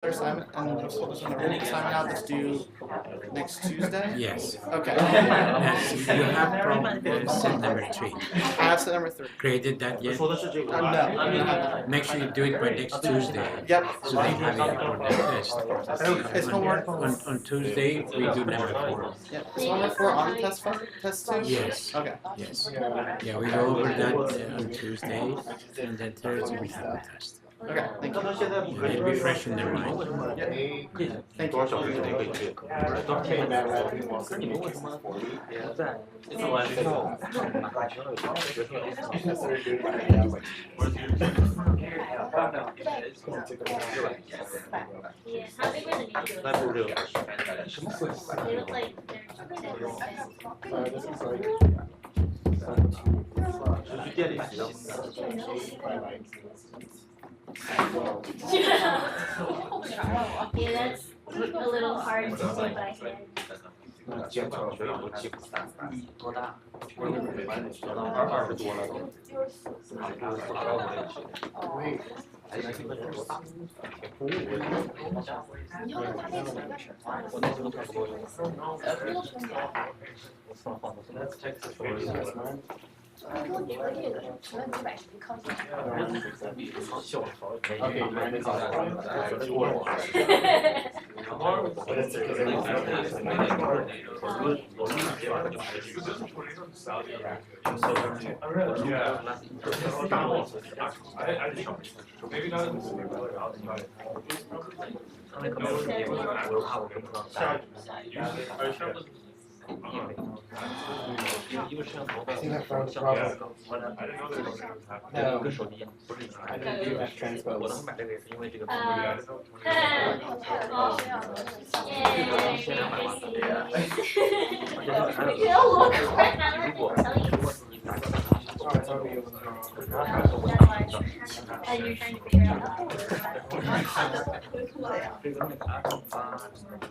assignment, and you told us when the written assignment out that's due next Tuesday? Yes. Okay. Yes, you have problem set number 3. I have set number 3. Created that yet? No, I don't have that. Make sure you do it by next Tuesday. Yep. So they have it on their test. Is homework On Tuesday, we do number 4. Yeah. Is homework 4 on the test too? Yes. Okay. Yes. Yeah, we go over that on Tuesday, and then Thursday we have the test. Okay, thank you. It'll be fresh in their mind. Thank Yeah, that's a little hard to do by hand.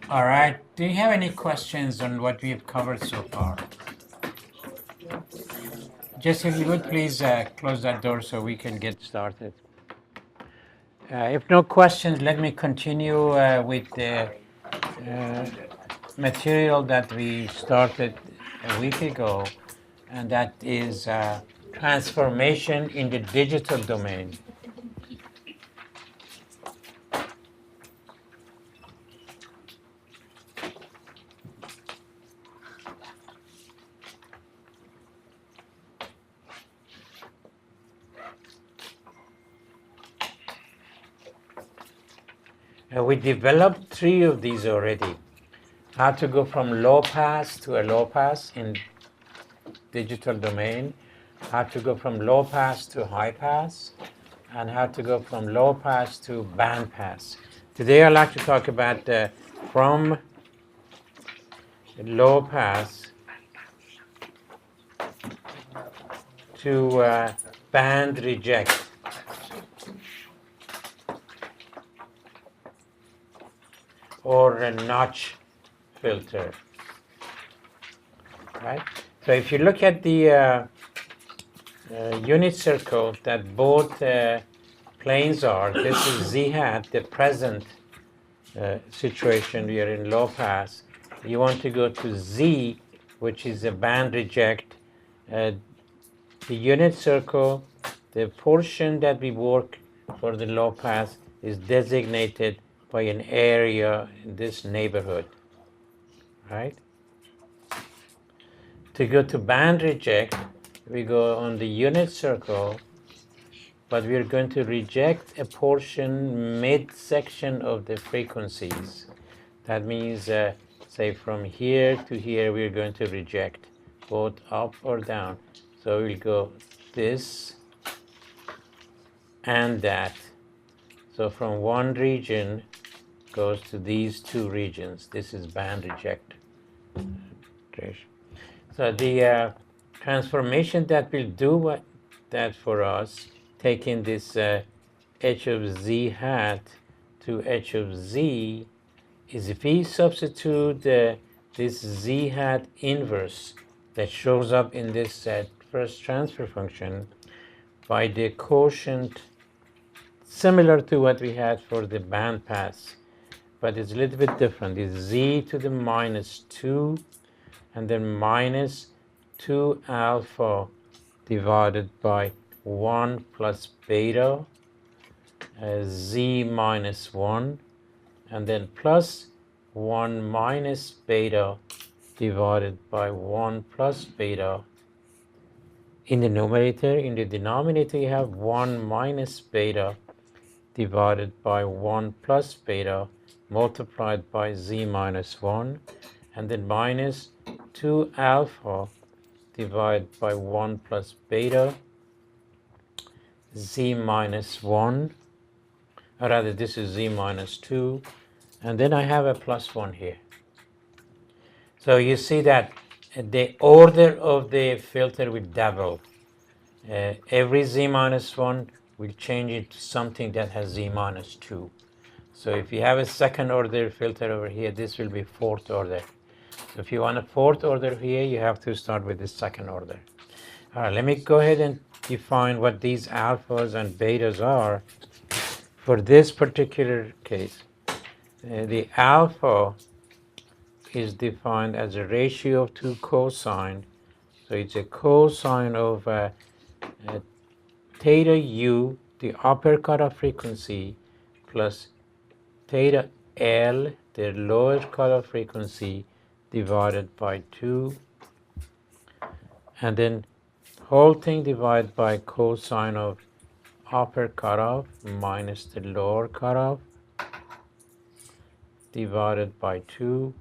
All right. Do you have any questions on what we've covered so far? Just if you would please close that door so we can get started. If no questions, let me continue with the material that we started a week ago, and that is transformation in the digital domain. We developed 3 of these already. How to go from low pass to a low pass in digital domain, how to go from low pass to high pass, and how to go from low pass to band pass. Today I'd like to talk about from low pass to band reject. Or a notch filter, right? So if you look at the unit circle that both planes are, this is z hat, the present situation, we are in low pass. You want to go to z, which is a band reject. The unit circle, the portion that we work for the low pass is designated by an area in this neighborhood, right? To go to band reject, we go on the unit circle, but we're going to reject a portion mid-section of the frequencies. That means, say from here to here, we're going to reject both up or down. So we'll go this and that. So from one region goes to these 2 regions. This is band reject. So the transformation that will do that for us, taking this h of z hat to h of z, is if we substitute this z hat inverse that shows up in this first transfer function by the quotient similar to what we had for the band pass. but it's a little bit different. It's z to the minus 2 and then minus 2 alpha divided by 1 plus beta, z minus 1, and then plus 1 minus beta divided by 1 plus beta. In the numerator, in the denominator, you have 1 minus beta divided by 1 plus beta multiplied by z minus 1, and then minus 2 alpha divided by 1 plus beta z minus 1, or rather this is z minus 2, and then I have a plus 1 here. So you see that the order of the filter will double. Every z minus 1 will change it to something that has z minus 2. So if you have a second order filter over here, this will be fourth order. So if you want a fourth order here, you have to start with the second order. All right, let me go ahead and define what these alphas and betas are for this particular case. The alpha is defined as a ratio of two cosine. So it's a cosine of theta u, the upper cutoff frequency, plus theta L, the lower cutoff frequency, divided by 2. And then whole thing divided by cosine of upper cutoff minus the lower cutoff divided by 2.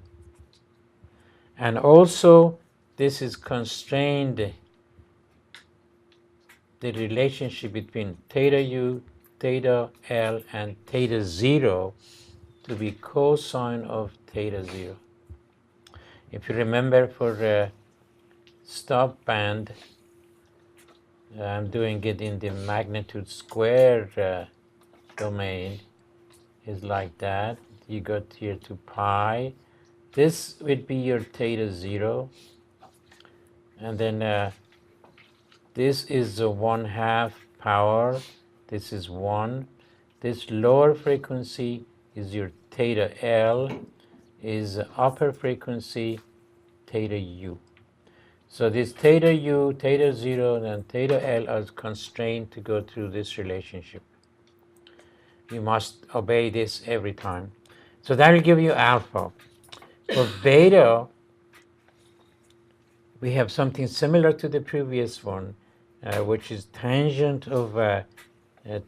And also this is constrained, the relationship between theta u, theta L, and theta 0 to be cosine of theta 0. If you remember, for stop band, I'm doing it in the magnitude square domain, is like that. You got here to pi. This would be your theta 0, and then this is the 1/2 power. This is 1. This lower frequency is your theta L, is upper frequency theta u. So this theta u, theta 0, and theta L are constrained to go through this relationship. You must obey this every time. So that will give you alpha. For beta, we have something similar to the previous one, which is tangent of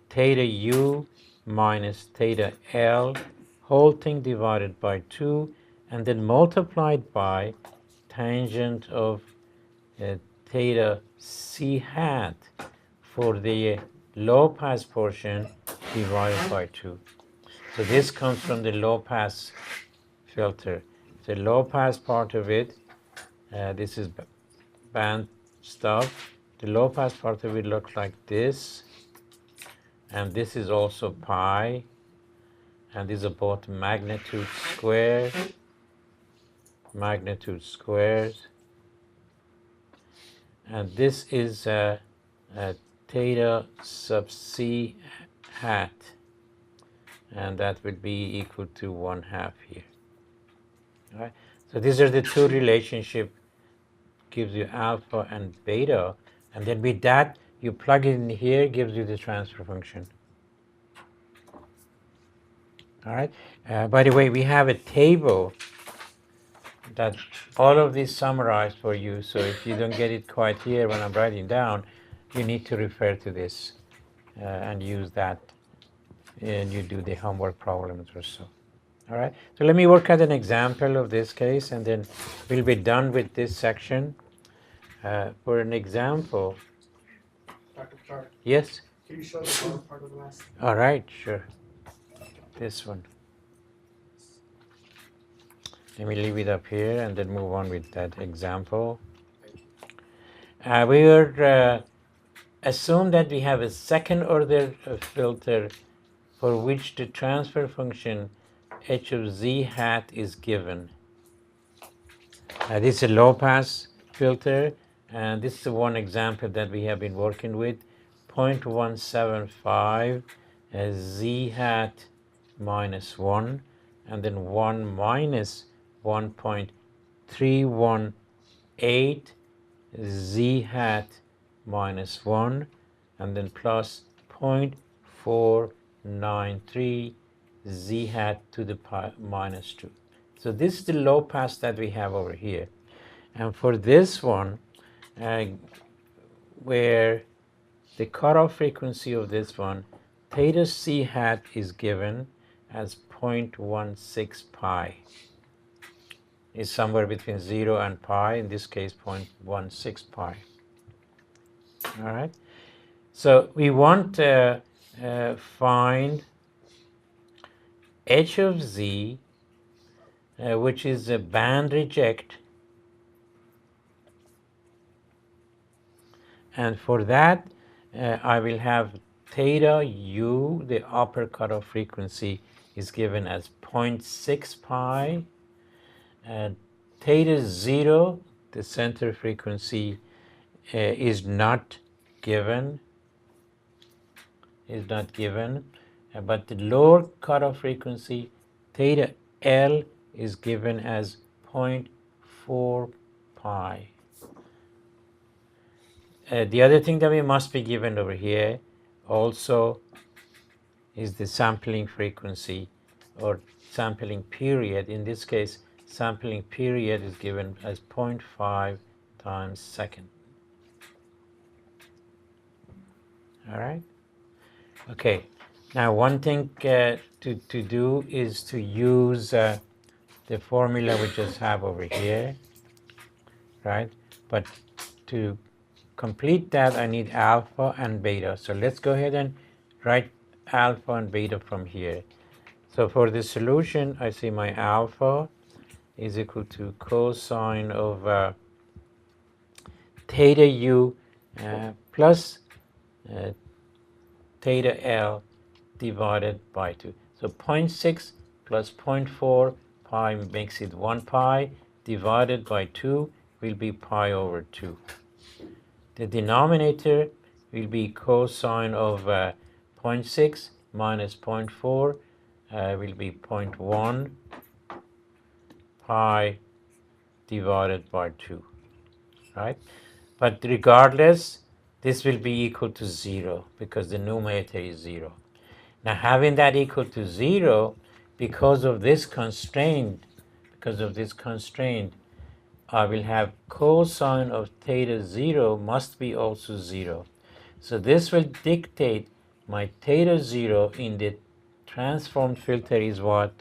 theta u minus theta L, whole thing divided by 2, and then multiplied by tangent of theta c hat for the low pass portion divided by 2. So this comes from the low pass filter. The low pass part of it, this is band stuff. The low pass part of it looks like this, and this is also pi, and these are both magnitude squares, and this is theta sub c hat, and that would be equal to 1/2 here. All right. So these are the two relationship, gives you alpha and beta, and then with that you plug it in here, gives you the transfer function. All right. By the way, we have a table that all of these summarized for you. So if you don't get it quite here when I'm writing down, you need to refer to this and use that, and you do the homework problems or so. All right. So let me work at an example of this case, and then we'll be done with this section. For an example. Dr. Clark, Yes. can you show the lower part of the last? All right. Sure. This one. Let me leave it up here and then move on with that example. We will assume that we have a second order filter for which the transfer function h of z hat is given. This is a low pass filter, and this is the one example that we have been working with, 0.175 z hat minus 1, and then 1 minus 1.318 z hat minus 1, and then plus 0.493 z hat to the minus 2. So this is the low pass that we have over here. And for this one, where the cutoff frequency of this one, theta c hat is given as 0.16 pi. Is somewhere between 0 and pi, in this case 0.16 pi. All right. So we want to find h of z, which is a band reject. And for that, I will have theta u, the upper cutoff frequency, is given as 0.6 pi. Theta 0, the center frequency, is not given. But the lower cutoff frequency, theta L, is given as 0.4 pi. The other thing that we must be given over here also is the sampling frequency or sampling period. In this case, sampling period is given as 0.5 times second. All right. Okay. Now, one thing to do is to use the formula we just have over here, right? But to complete that, I need alpha and beta. So let's go ahead and write alpha and beta from here. So for the solution, I see my alpha is equal to cosine of theta u plus theta L divided by 2. So 0.6 plus 0.4 pi makes it 1 pi, divided by 2 will be pi over 2. The denominator will be cosine of 0.6 minus 0.4 will be 0.1 pi divided by 2, right? But regardless, this will be equal to 0 because the numerator is 0. Now, having that equal to 0, because of this constraint, I will have cosine of theta 0 must be also 0. So this will dictate my theta 0 in the transformed filter is what?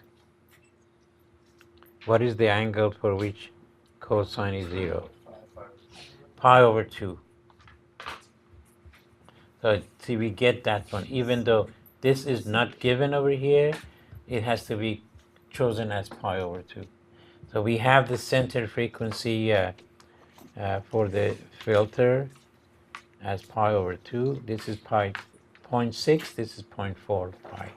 What is the angle for which cosine is 0? Pi over 2. So see, we get that one. Even though this is not given over here, it has to be chosen as pi over 2. So we have the center frequency for the filter as pi over 2. This is pi 0.6, this is 0.4 pi.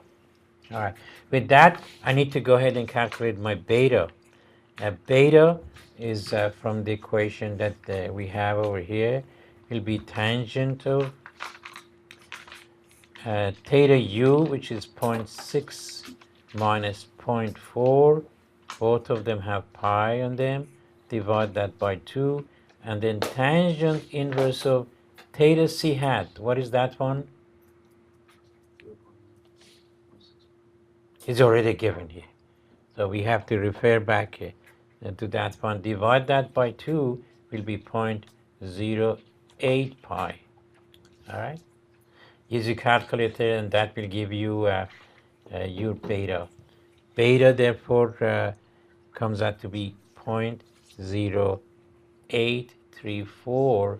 All right. With that, I need to go ahead and calculate my beta. Beta is from the equation that we have over here. It will be tangent of theta u, which is 0.6 minus 0.4. Both of them have pi on them. Divide that by 2. And then tangent inverse of theta c hat. What is that one? It's already given here. So we have to refer back to that one. Divide that by 2 will be 0.08 pi. All right? Use your calculator and that will give you your beta. Beta, therefore, comes out to be 0.0834.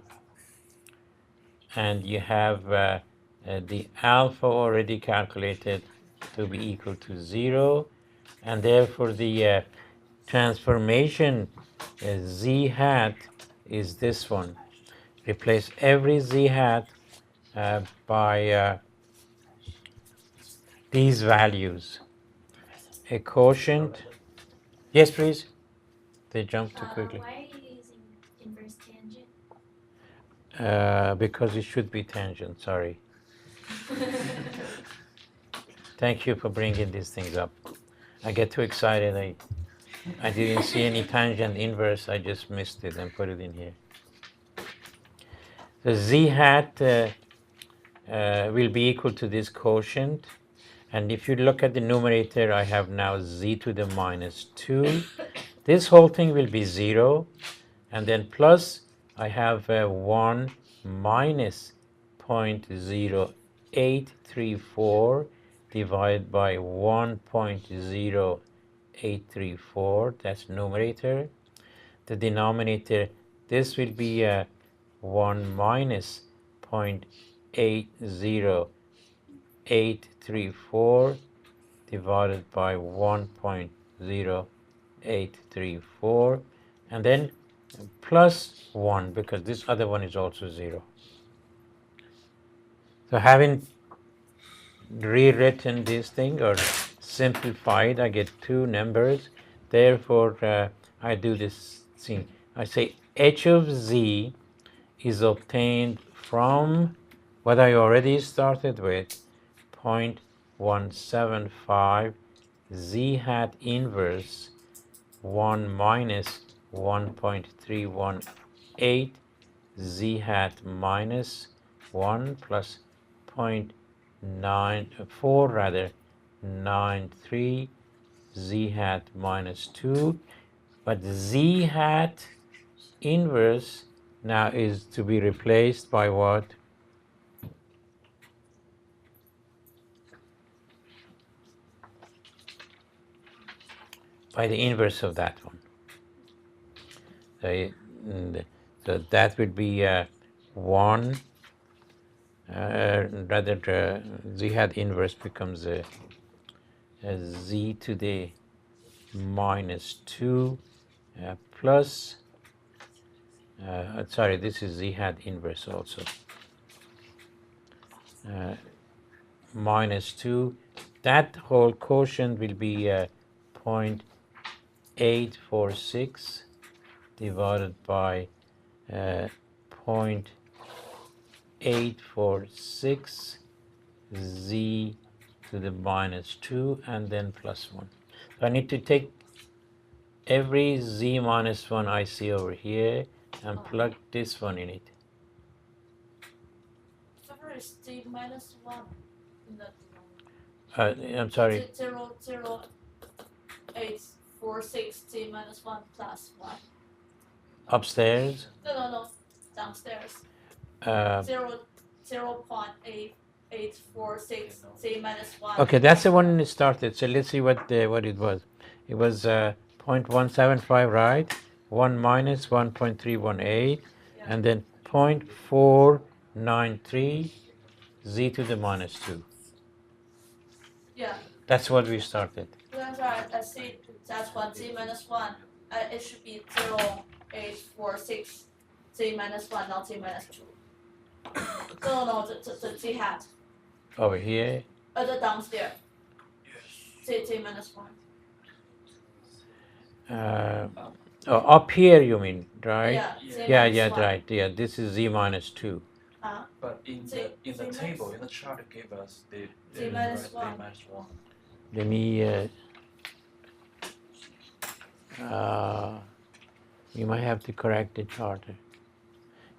And you have the alpha already calculated to be equal to 0. And therefore, the transformation z hat is this one. Replace every z hat by these values. A quotient. Yes, please. They jumped too quickly. Why are you using inverse tangent? Because it should be tangent, sorry. Thank you for bringing these things up. I get too excited. I didn't see any tangent inverse. I just missed it and put it in here. The z hat will be equal to this quotient. And if you look at the numerator, I have now z to the minus 2. This whole thing will be 0. And then plus, I have 1 minus 0.0834 divided by 1.0834. That's numerator. The denominator, this will be 1 minus 0.80834 divided by 1.0834, and then plus 1, because this other one is also 0. So having rewritten this thing or simplified, I get two numbers. Therefore, I do this thing. I say h of z is obtained from what I already started with, 0.175 z hat inverse 1 minus 1.318 z hat minus 1 plus 0.94 rather 93 z hat minus 2, but z hat inverse now is to be replaced by what? By the inverse of that one. So that would be 1, rather z hat inverse becomes a z to the minus 2 plus, sorry, this is z hat inverse also, minus 2. That whole quotient will be 0.846 divided by 0.846 z to the minus 2 and then plus 1. So I need to take every z minus 1 I see over here and plug this one in it. Where is z minus 1 in the I'm sorry. 0.846 z minus 1 plus 1. Upstairs? No. Downstairs. 0.846 z minus 1. Okay, that's the one it started. So let's see what it was. It was 0.175, right? 1 minus 1.318, Yeah. and then 0.493 z to the minus 2. Yeah, That's what we started. that's right. I see that's one z minus 1. It should be 0.846 z minus 1, not z minus 2. No, the z hat. Over here. The downstairs. Z minus 1. Up here you mean, right? Yeah, z Yeah, minus 1. right. Yeah, this is z minus 2. But in Z- the Z table, minus- in the chart, it gave us the Z minus 1. Z minus 1. Let me, you might have to correct the chart.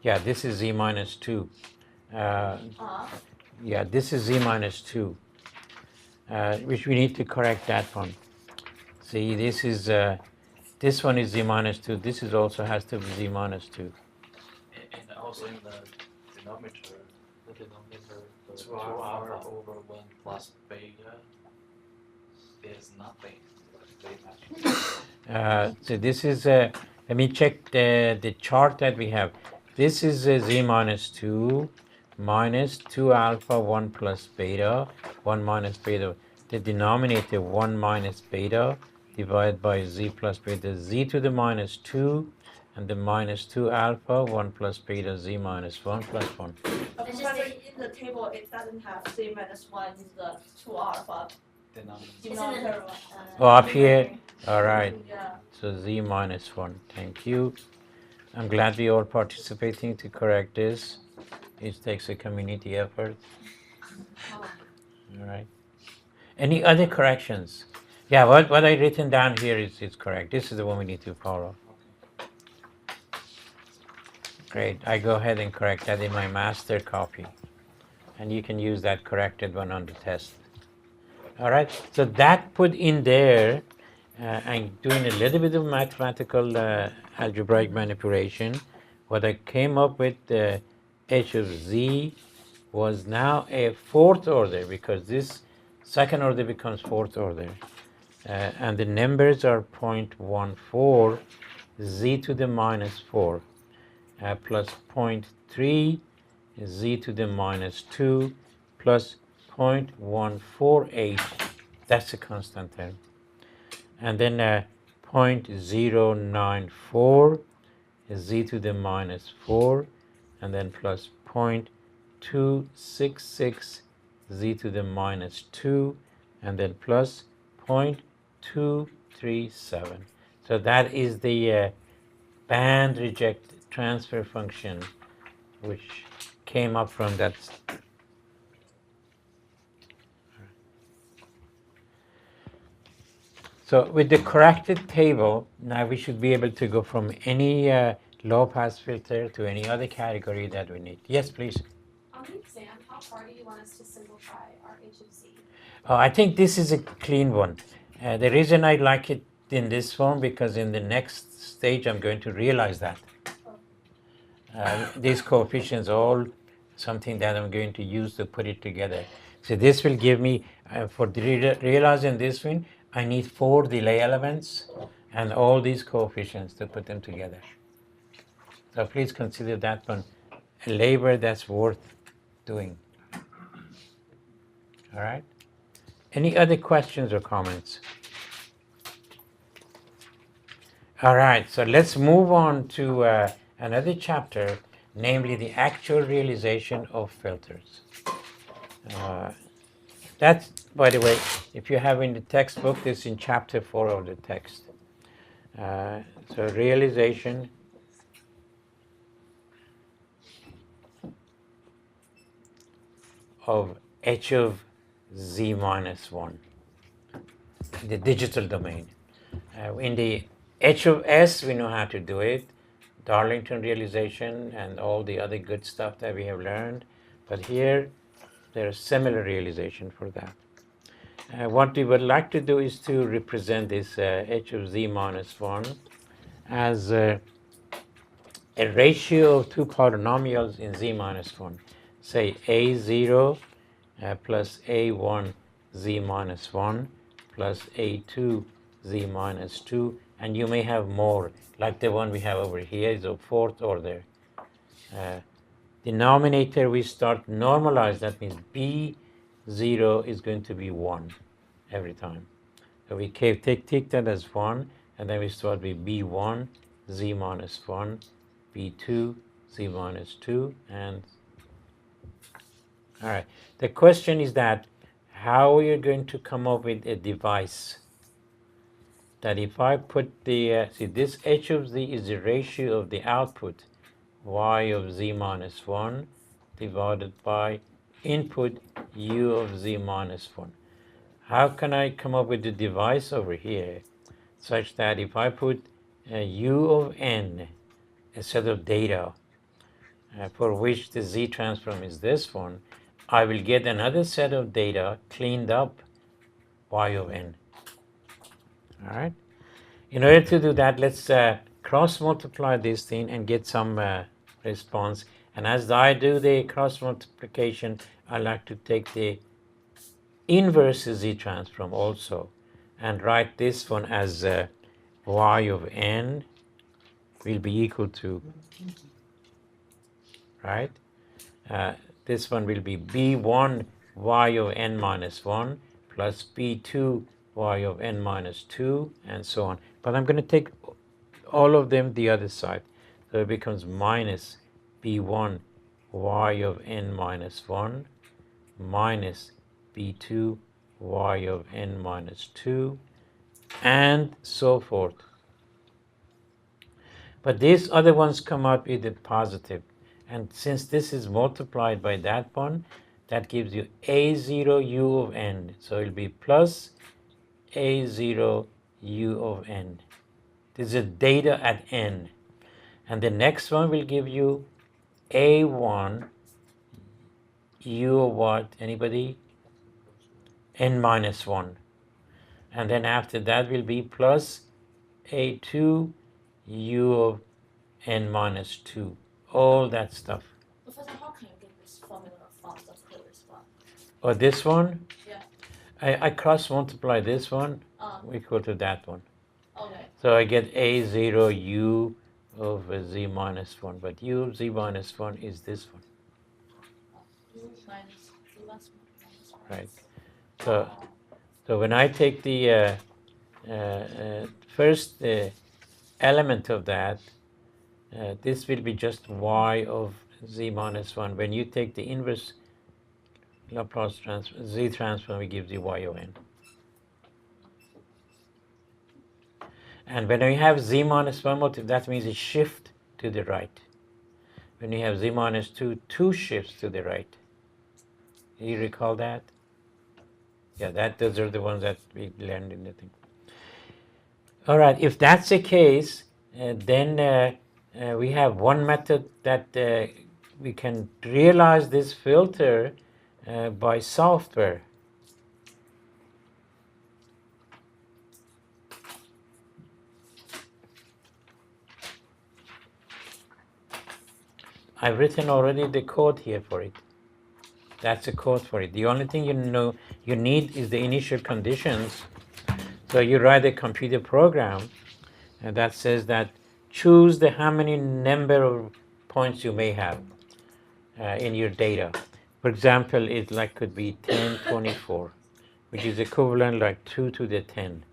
Yeah, this is z minus 2. Yeah, this is z minus 2, which we need to correct that one. See, this is, this one is z minus 2. This is also has to be z minus 2. And also in the denominator, the 2 alpha. alpha over 1 plus beta, there's nothing. So this is, let me check the chart that we have. This is z minus 2 minus 2 alpha 1 plus beta, 1 minus beta. The denominator 1 minus beta divided by z plus beta, z to the minus 2, and the minus 2 alpha 1 plus beta, z minus 1 plus 1. Professor, in the table, it doesn't have z minus 1 in the 2 alpha. Denominator. Denominator. Oh, up here? All right. Yeah. So z minus 1. Thank you. I'm glad we all participating to correct this. It takes a community effort. All right. Any other corrections? Yeah, what I written down here is correct. This is the one we need to follow. Great. I go ahead and correct that in my master copy. And you can use that corrected one on the test. All right. So that put in there, I'm doing a little bit of mathematical algebraic manipulation. What I came up with, h of z was now a fourth order because this second order becomes fourth order. And the numbers are 0.14 z to the minus 4 plus 0.3 z to the minus 2 plus 0.148, that's a constant term. And then 0.094 z to the minus 4, and then plus 0.266 z to the minus 2, and then plus 0.237. So that is the band reject transfer function which came up from that. So with the corrected table, now we should be able to go from any low pass filter to any other category that we need. Yes, please. On the exam, how far do you want us to simplify our h of z? Oh, I think this is a clean one. The reason I like it in this form because in the next stage I'm going to realize that. These coefficients all something that I'm going to use to put it together. So this will give me, for realizing this one, I need 4 delay elements and all these coefficients to put them together. So please consider that one a labor that's worth doing. All right? Any other questions or comments? All right, so let's move on to another chapter, namely the actual realization of filters. That's, by the way, if you have in the textbook, this is in chapter 4 of the text. So realization of h of z minus 1, the digital domain. In the h of s, we know how to do it, Darlington realization and all the other good stuff that we have learned. But here, there's similar realization for that. What we would like to do is to represent this h of z minus 1 as a ratio of two polynomials in z minus 1. Say a0 plus a1 z minus 1 plus a2 z minus 2, and you may have more, like the one we have over here is of fourth order. Denominator we start normalize, that means b0 is going to be 1 every time. So we take that as 1, and then we start with b1 z minus 1, b2 z minus 2, and all right. The question is that how are you going to come up with a device that if I put the, see this h of z is the ratio of the output y of z minus 1 divided by input u of z minus 1. How can I come up with the device over here such that if I put u of n, a set of data for which the z transform is this one, I will get another set of data cleaned up y of n. All right. In order to do that, let's cross multiply this thing and get some response. And as I do the cross multiplication, I like to take the inverse z transform also and write this one as y of n will be equal to, right? This one will be b1 y of n minus 1 plus b2 y of n minus 2, and so on. But I'm going to take all of them the other side. So it becomes minus b1 y of n minus 1 minus b2 y of n minus 2, and so forth. But these other ones come out with a positive. And since this is multiplied by that one, that gives you a0 u of n. So it'll be plus a0 u of n. This is data at n. And the next one will give you a1 u of what? Anybody? N minus 1. And then after that will be plus a2 u of n minus 2. All that stuff. Professor, how can you get this formula from the previous one? Or this one? Yeah. I cross multiply this one equal to that one. Okay. So I get a0 u of z minus 1. But u of z minus 1 is this one. Minus plus minus. Right. So when I take the first element of that, this will be just y of z minus 1. When you take the inverse Laplace transform, z transform, it gives you y of n. And when you have z minus 1 motive, that means it shift to the right. When you have z minus 2, 2 shifts to the right. Do you recall that? Yeah, those are the ones that we learned in the thing. All right, if that's the case, then we have one method that we can realize this filter by software. I've written already the code here for it. That's the code for it. The only thing you need is the initial conditions. So you write a computer program and that says that choose how many number of points you may have in your data. For example, it could be 10, 24, which is equivalent like 2 to the 10.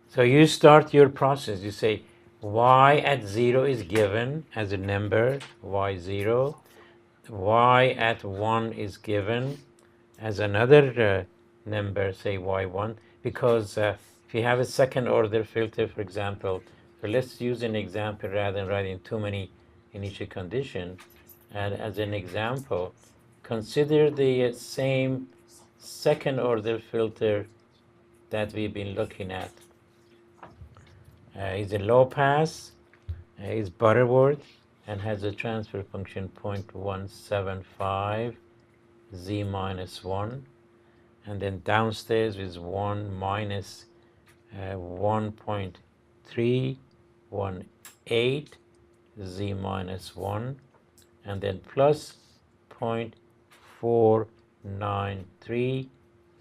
So you start your process. You say y at 0 is given as a number, y0. Y at 1 is given as another number, say y1, because if you have a second order filter, for example, so let's use an example rather than writing too many initial conditions. And as an example, consider the same second order filter that we've been looking at. Is a low pass, is Butterworth, and has a transfer function 0.175 z minus 1, and then downstairs is 1 minus 1.318 z minus 1, and then plus 0.493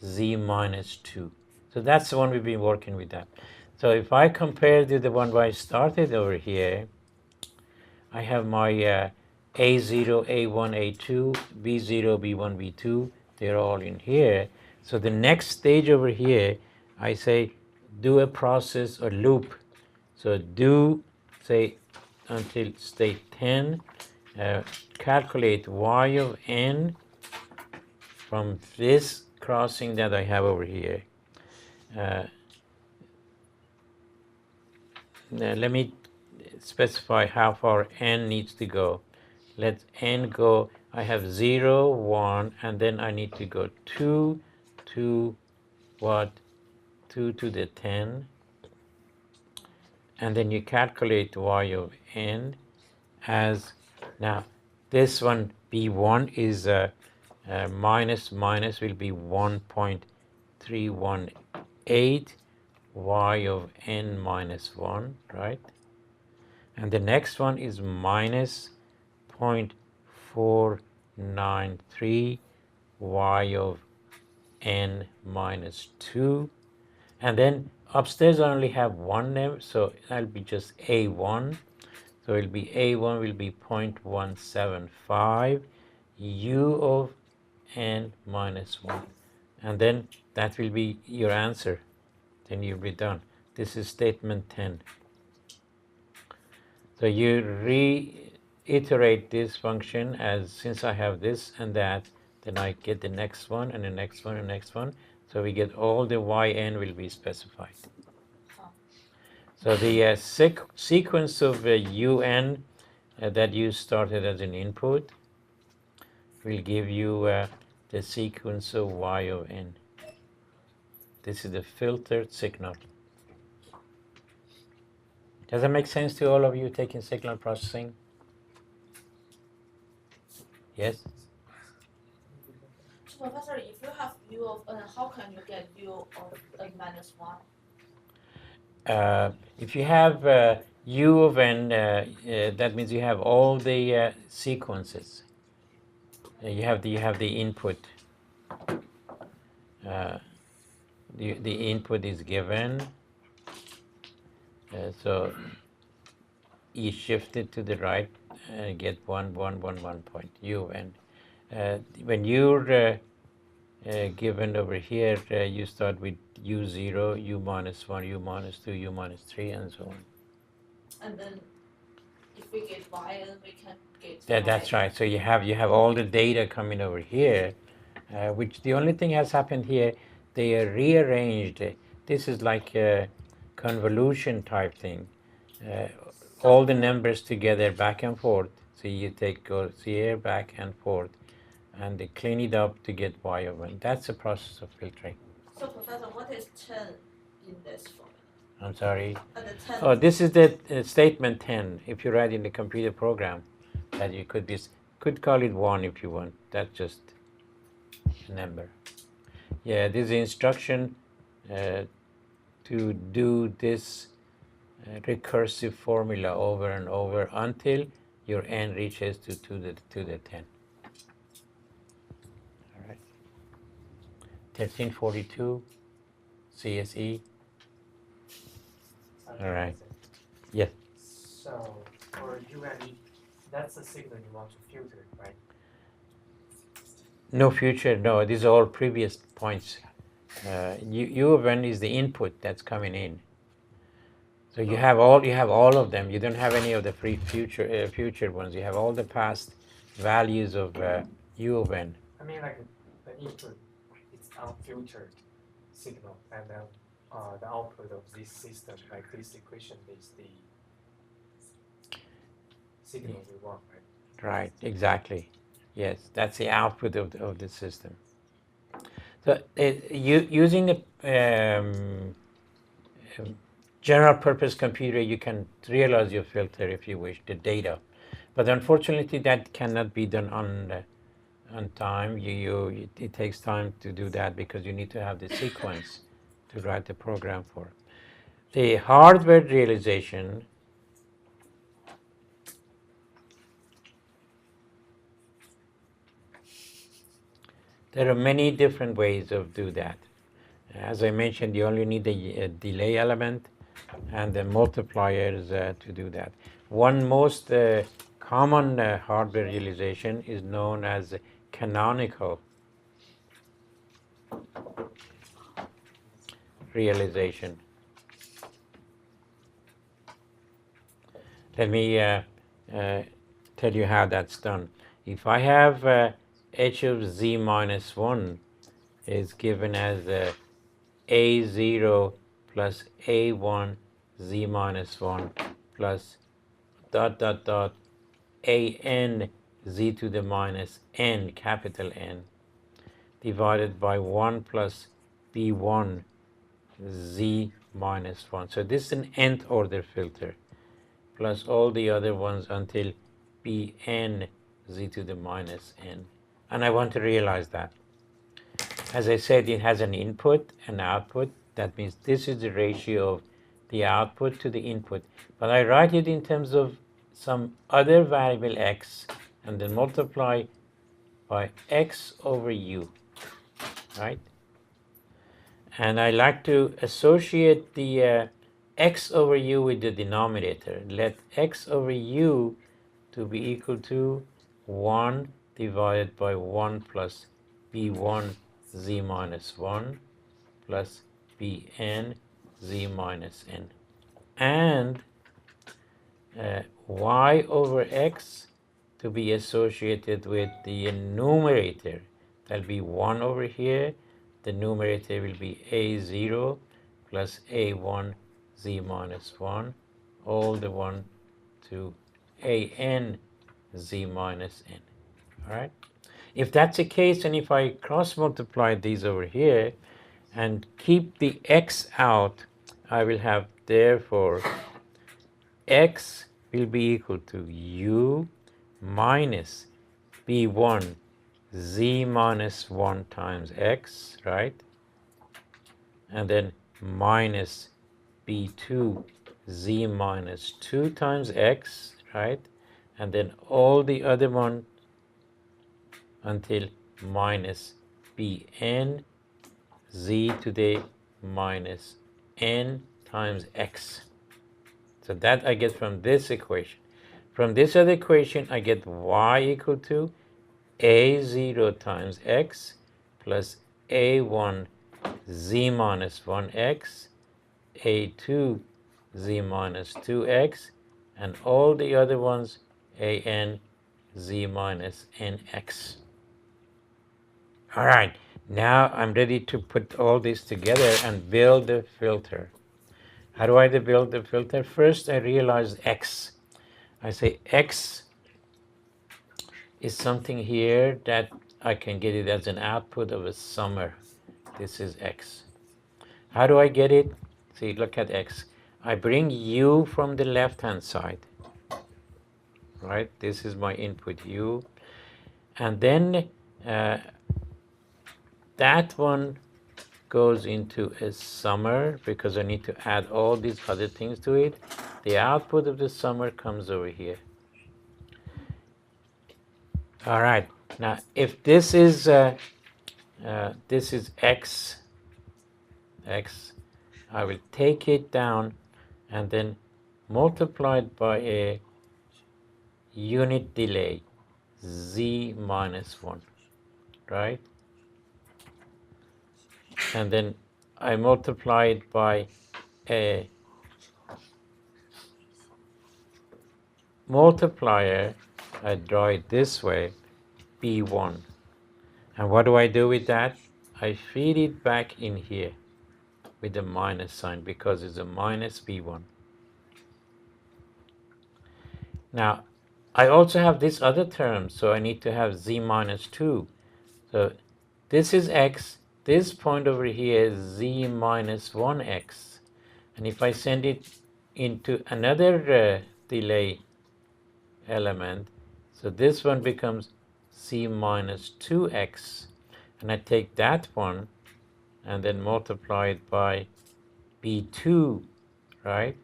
z minus 2. So that's the one we've been working with that. So if I compare to the one where I started over here, I have my A0, A1, A2, B0, B1, B2. They're all in here. So the next stage over here, I say do a process or loop. So do, say, until state 10, calculate y of n from this crossing that I have over here. Now let me specify how far n needs to go. Let n go, I have 0, 1, and then I need to go 2 to what? 2 to the 10. And then you calculate y of n as, now this one b1 is minus will be 1.318 y of n minus 1, right? And the next one is minus 0.493 y of n minus 2. And then upstairs I only have one name, so that'll be just A1. So it'll be A1 will be 0.175 u of n minus 1. And then that will be your answer. Then you'll be done. This is statement 10. So you reiterate this function as, since I have this and that, then I get the next one and the next one and the next one. So we get all the yn will be specified. So the sequence of un that you started as an input will give you the sequence of y of n. This is the filtered signal. Does that make sense to all of you taking signal processing? Yes? So Professor, if you have u of n, how can you get u of n minus 1? If you have u of n, that means you have all the sequences. You have the input. The input is given. So E shifted to the right and get 1, 1, 1, 1 point u of n. When you're given over here, you start with u0, u minus 1, u minus 2, u minus 3, and so on. And then if we get y, then we can get That's y. right. So you have all the data coming over here, which the only thing has happened here, they are rearranged. This is like a convolution type thing. All the numbers together back and forth. So you goes here back and forth, and they clean it up to get y over n. That's the process of filtering. So Professor, what is 10 in this formula? I'm sorry. And the 10. Oh, this is the statement 10. If you write in the computer program, that you could call it 1 if you want. That's just a number. Yeah, this is the instruction to do this recursive formula over and over until your n reaches to the 10. All right. 1342 CSE. All right. Yes. So for UN, that's the signal you want to filter, right? No future, no, these are all previous points. U of n is the input that's coming in. So you have all of them. You don't have any of the future ones. You have all the past values of u of n. I mean, like the input, it's unfiltered signal, and then the output of this system, like this equation, is the signal we want, right? Right, exactly. Yes, that's the output of the system. So using a general purpose computer, you can realize your filter if you wish, the data. But unfortunately, that cannot be done on time. It takes time to do that because you need to have the sequence to write the program for. The hardware realization there are many different ways of do that. As I mentioned, you only need a delay element and the multipliers to do that. One most common hardware realization is known as canonical realization. Let me tell you how that's done. If I have h of z minus 1 is given as a0 plus a1 z minus 1 plus ... an z to the minus n, capital N, divided by 1 plus b1 z minus 1. So this is an nth order filter, plus all the other ones until bn z to the minus n. And I want to realize that. As I said, it has an input and output. That means this is the ratio of the output to the input. But I write it in terms of some other variable x and then multiply by x over u, right? And I like to associate the x over u with the denominator. Let x over u to be equal to 1 divided by 1 plus b1 z minus 1 plus bn z minus n. And y over x to be associated with the numerator. That'll be 1 over here. The numerator will be a0 plus a1 z minus 1 all the one to an z minus n. All right. If that's the case, and if I cross multiply these over here, and keep the x out, I will have therefore x will be equal to u minus b1 z minus 1 times x, right? And then minus b2 z minus 2 times x, right? And then all the other one until minus bn z to the minus n times x. So that I get from this equation. From this other equation, I get y equal to a0 times x plus a1 z minus 1x, a2 z minus 2x, and all the other ones an z minus nx. All right, now I'm ready to put all this together and build the filter. How do I build the filter? First, I realize x. I say x is something here that I can get it as an output of a summer. This is x. How do I get it? See, look at x. I bring u from the left-hand side, right? This is my input u. And then that one goes into a summer because I need to add all these other things to it. The output of the summer comes over here. All right. Now, if this is x, I will take it down and then multiply it by a unit delay, z minus 1, right? And then I multiply it by a multiplier. I draw it this way, b1. And what do I do with that? I feed it back in here with a minus sign because it's a minus b1. Now, I also have this other term, so I need to have z minus 2. So this is x. This point over here is z minus 1x. And if I send it into another delay element, so this one becomes z minus 2x. And I take that one and then multiply it by b2, right?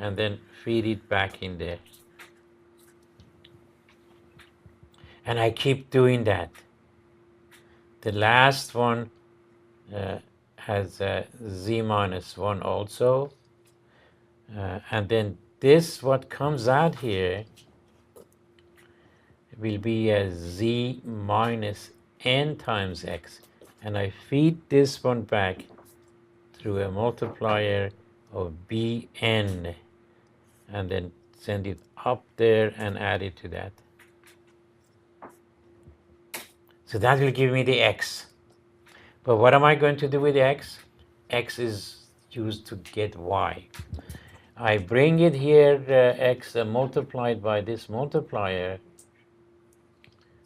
And then feed it back in there. And I keep doing that. The last one has z minus 1 also. And then this, what comes out here, will be a z minus n times x. And I feed this one back through a multiplier of bn. And then send it up there and add it to that. So that will give me the x. But what am I going to do with x? X is used to get y. I bring it here, x multiplied by this multiplier.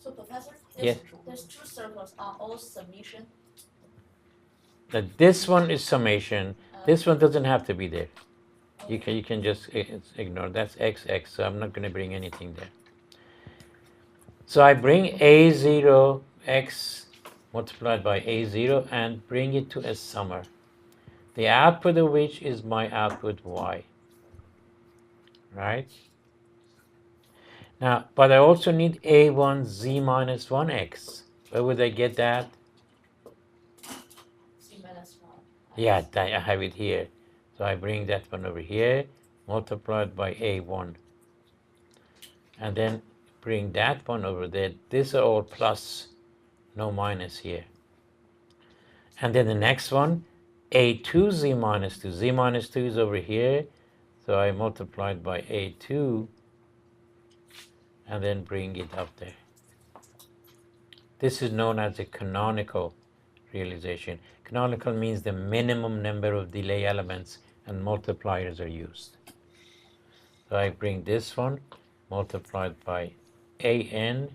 So Professor, Yes. there's two circles are all summation. This one is summation. This one doesn't have to be there. You can just ignore. That's x, so I'm not going to bring anything there. So I bring a0 x multiplied by a0 and bring it to a summer. The output of which is my output y. Right? Now, but I also need a1 z minus 1x. Where would I get that? Z minus 1. Yeah, I have it here. So I bring that one over here, multiplied by a1. And then bring that one over there. These are all plus, no minus here. And then the next one, a2 z minus 2. Z minus 2 is over here. So I multiplied by a2 and then bring it up there. This is known as a canonical realization. Canonical means the minimum number of delay elements and multipliers are used. So I bring this one multiplied by an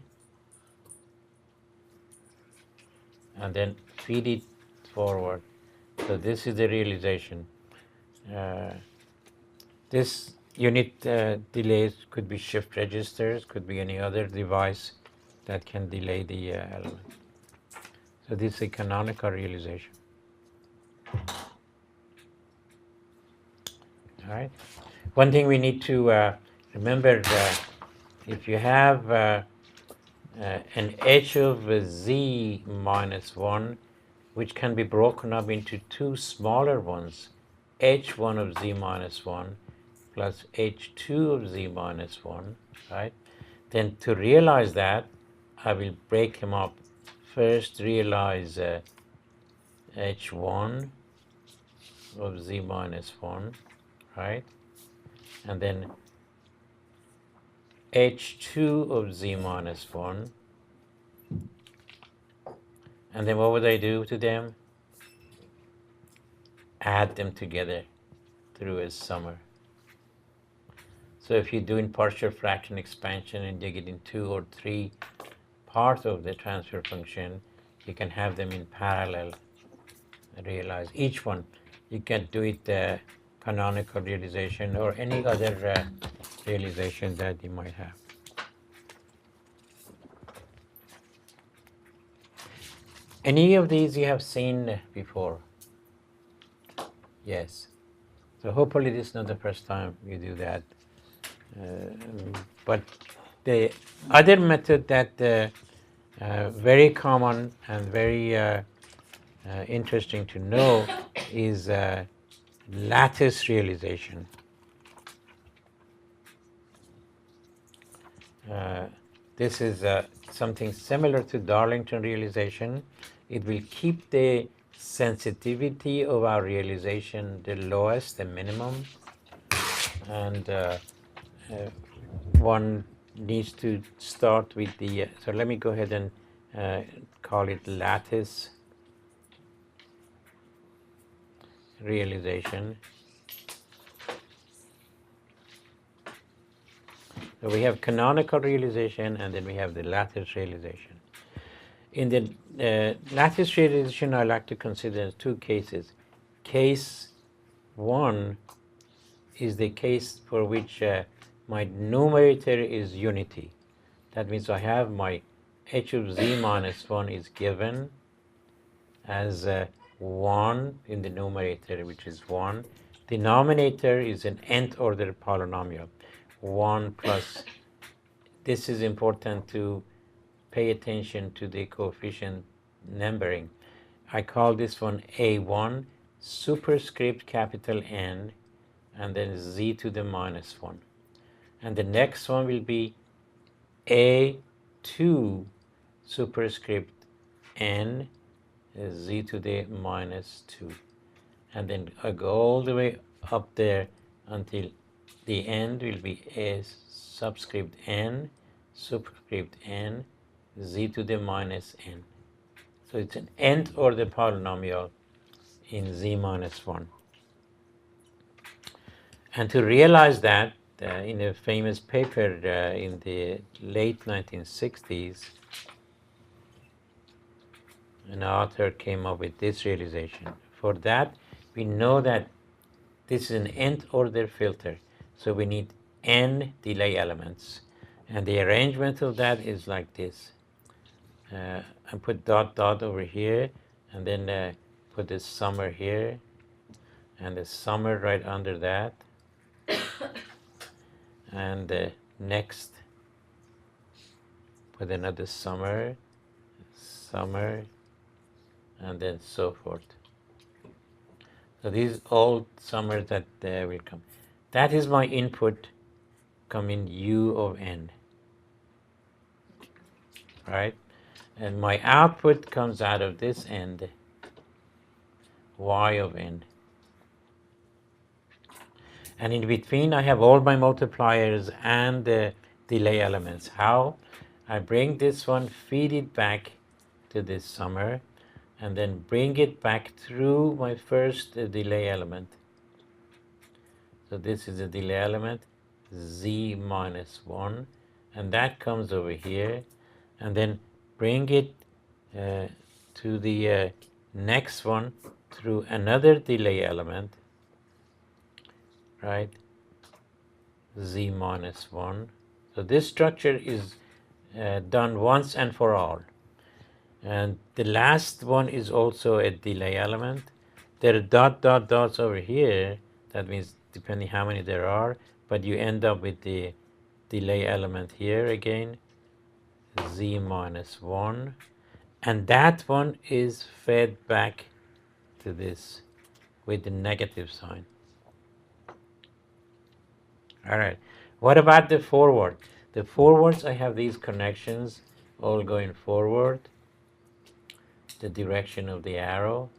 and then feed it forward So this is the realization. This unit delays could be shift registers, could be any other device that can delay the element. So this is a canonical realization. All right. One thing we need to remember that if you have an h of z minus 1, which can be broken up into two smaller ones, h1 of z minus 1 plus h2 of z minus 1, right? Then to realize that, I will break them up. First realize h1 of z minus 1, right? And then h2 of z minus 1. And then what would I do to them? Add them together through a summer. So if you're doing partial fraction expansion and you're getting 2 or 3 parts of the transfer function, you can have them in parallel and realize each one. You can do it canonical realization or any other realization that you might have. Any of these you have seen before? Yes. So hopefully this is not the first time you do that. But the other method that very common and very interesting to know is lattice realization. This is something similar to Darlington realization. It will keep the sensitivity of our realization the lowest, the minimum, and one needs to start with the, so let me go ahead and call it lattice realization. So we have canonical realization and then we have the lattice realization. In the lattice realization, I like to consider two cases. Case 1 is the case for which my numerator is unity. That means I have my h of z minus 1 is given as 1 in the numerator, which is 1. Denominator is an nth order polynomial. 1 plus, this is important to pay attention to the coefficient numbering. I call this one A1, superscript capital N, and then z to the minus 1. And the next one will be A2, superscript N, z to the minus 2. And then I go all the way up there until the end will be A subscript N, superscript N, z to the minus n. So it's an nth order polynomial in z minus 1. And to realize that, in a famous paper in the late 1960s, an author came up with this realization. For that, we know that this is an nth order filter. So we need n delay elements. And the arrangement of that is like this. I put dot dot over here, and then put this summer here, and the summer right under that, and next put another summer, summer, and then so forth. So these all summers that will come. That is my input coming u of n, right? And my output comes out of this end, y of n. And in between, I have all my multipliers and the delay elements. How? I bring this one, feed it back to this summer, and then bring it back through my first delay element. So this is a delay element, z minus 1, and that comes over here, and then bring it to the next one, through another delay element, right? Z minus 1. So this structure is done once and for all. And the last one is also a delay element. There are dots over here. That means depending how many there are, but you end up with the delay element here again, Z minus 1. And that one is fed back to this with the negative sign. All right. What about the forward? The forwards, I have these connections all going forward, the direction of the arrow.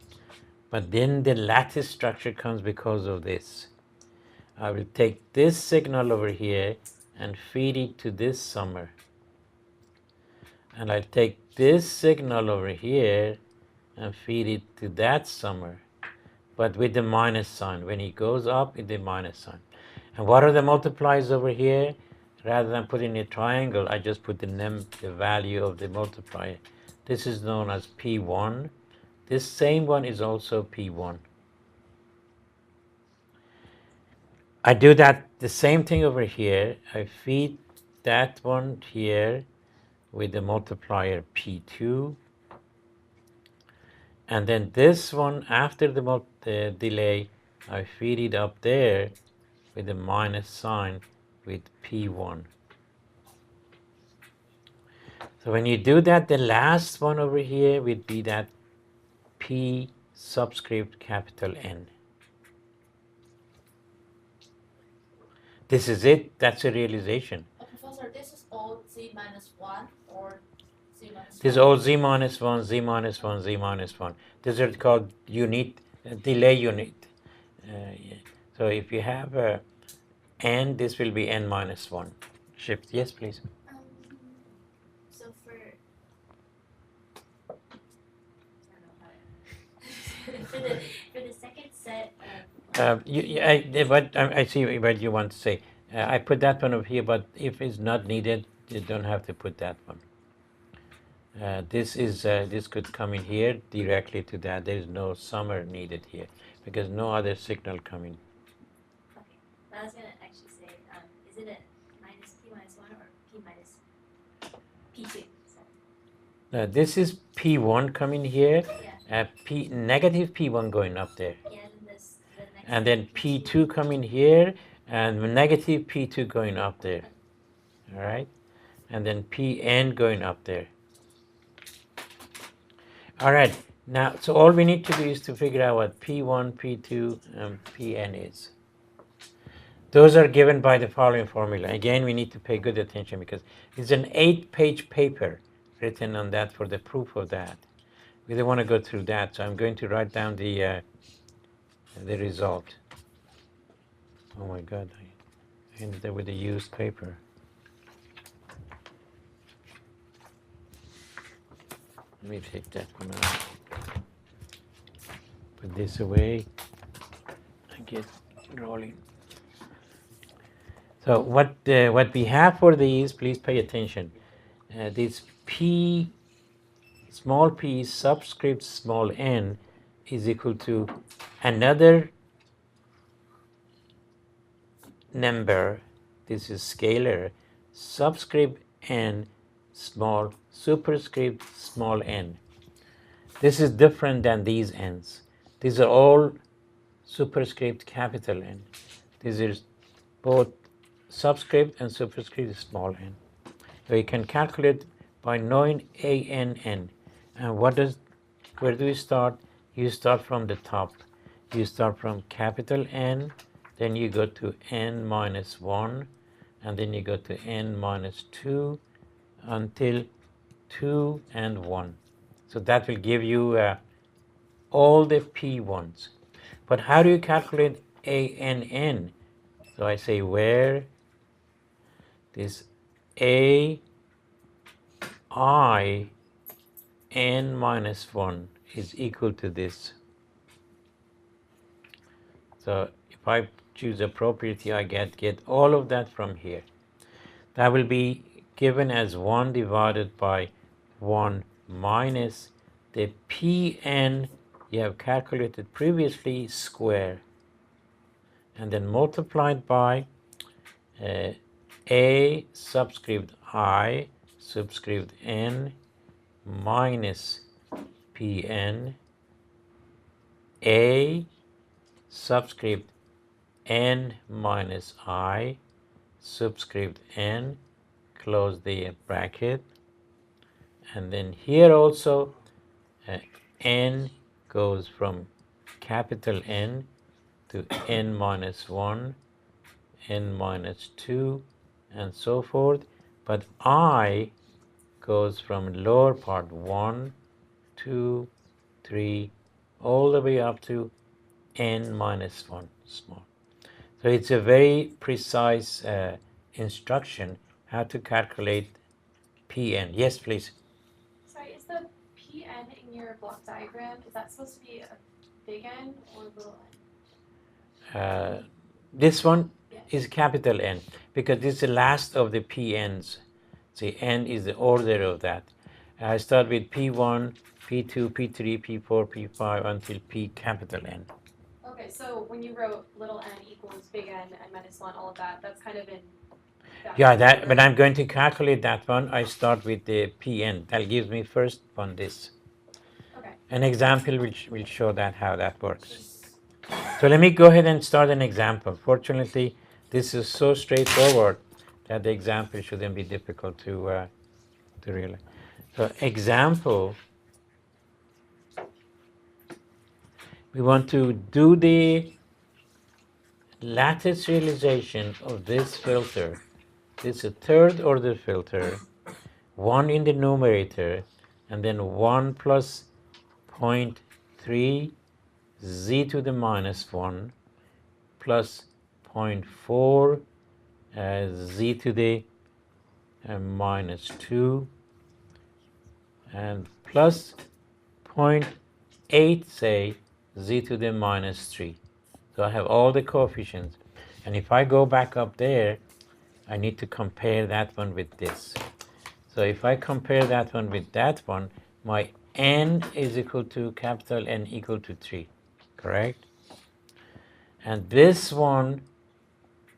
But then the lattice structure comes because of this. I will take this signal over here and feed it to this summer. And I take this signal over here and feed it to that summer, but with the minus sign. When it goes up, with the minus sign. And what are the multipliers over here? Rather than putting a triangle, I just put the value of the multiplier. This is known as P1. This same one is also P1. I do that the same thing over here. I feed that one here with the multiplier P2. And then this one, after the delay, I feed it up there with the minus sign with P1. So when you do that, the last one over here would be that P subscript capital N. This is it. That's a realization. Professor, this is all Z minus 1 or Z minus 1? This is all Z minus 1, Z minus 1, Z minus 1. These are called unit, delay unit. Yeah. So if you have N, this will be N minus 1. Shift. Yes, please. So for for the second set of But I see what you want to say. I put that one over here, but if it's not needed, you don't have to put that one. This could come in here directly to that. There is no summer needed here because no other signal coming. okay. I was gonna actually say, is it a minus P minus 1 or P minus P2? Sorry. This is P1 coming here, Yeah. negative P1 going up there, Yeah, then this the next and then P2 coming here, and negative P2 going up there. All right, and then Pn going up there. All right, now, so all we need to do is to figure out what P1, P2, and Pn is. Those are given by the following formula. Again, we need to pay good attention because it's an 8-page paper written on that for the proof of that. We don't want to go through that, so I'm going to write down the result. Oh my God, I ended up with a used paper. Let me take that one out. Put this away and get rolling. So what we have for these, please pay attention. This P, small p subscript small n is equal to another number, this is scalar, subscript n small superscript small n. This is different than these n's. These are all superscript capital N. This is both subscript and superscript small n. So you can calculate by knowing ANN. And where do you start? You start from the top. You start from capital N, then you go to N minus 1, and then you go to N minus 2 until 2 and 1. So that will give you all the P1s. But how do you calculate ANN? So I say where this A I n minus 1 is equal to this. So if I choose a property, I get all of that from here. That will be given as 1 divided by 1 minus the Pn you have calculated previously square, and then multiplied by a subscript I subscript n minus Pn a subscript n minus I subscript n, close the bracket, and then here also n goes from capital N to n minus 1, n minus 2, and so forth, but I goes from lower part 1, 2, 3, all the way up to n minus 1 small. So it's a very precise instruction how to calculate Pn. Yes, please. Sorry, is the PN in your block diagram, is that supposed to be a big N or little n? This one Yeah. is capital N because this is the last of the Pn's. See, N is the order of that. I start with P1, P2, P3, P4, P5 until P capital N. Okay, so when you wrote little n equals big N and minus 1, all of that, that's kind of in. Yeah, that. But I'm going to calculate that one. I start with the Pn. That gives me first one this. Okay. An example will show that how that works. So let me go ahead and start an example. Fortunately, this is so straightforward that the example shouldn't be difficult to realize. So example, we want to do the lattice realization of this filter. This is a third order filter, 1 in the numerator, and then 1 plus 0.3 z to the minus 1 plus 0.4 z to the minus 2 and plus 0.8 say z to the minus 3. So I have all the coefficients, and if I go back up there I need to compare that one with this. So if I compare that one with that one, my n is equal to capital N equal to 3, correct? And this one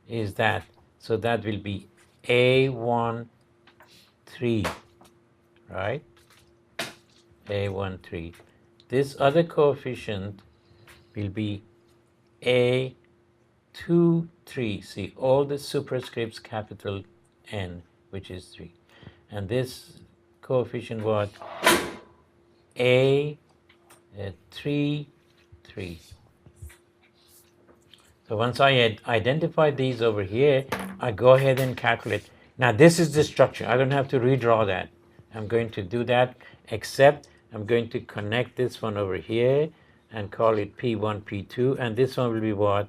is that, so that will be A13, right? A13. This other coefficient will be A23. See, all the superscripts capital N, which is 3. And this coefficient was A33. So once I identify these over here, I go ahead and calculate. Now this is the structure. I don't have to redraw that. I'm going to do that, except I'm going to connect this one over here and call it P1, P2, and this one will be what?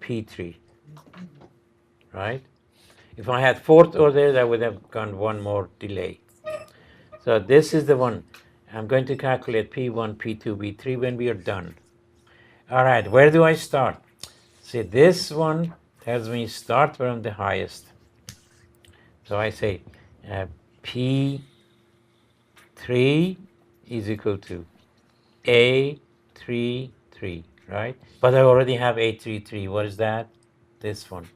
P3, right? If I had fourth order, I would have gone one more delay. So this is the one. I'm going to calculate P1, P2, P3 when we are done. All right, where do I start? See, this one tells me start from the highest. So I say P3 is equal to A33, right? But I already have A33. What is that? This one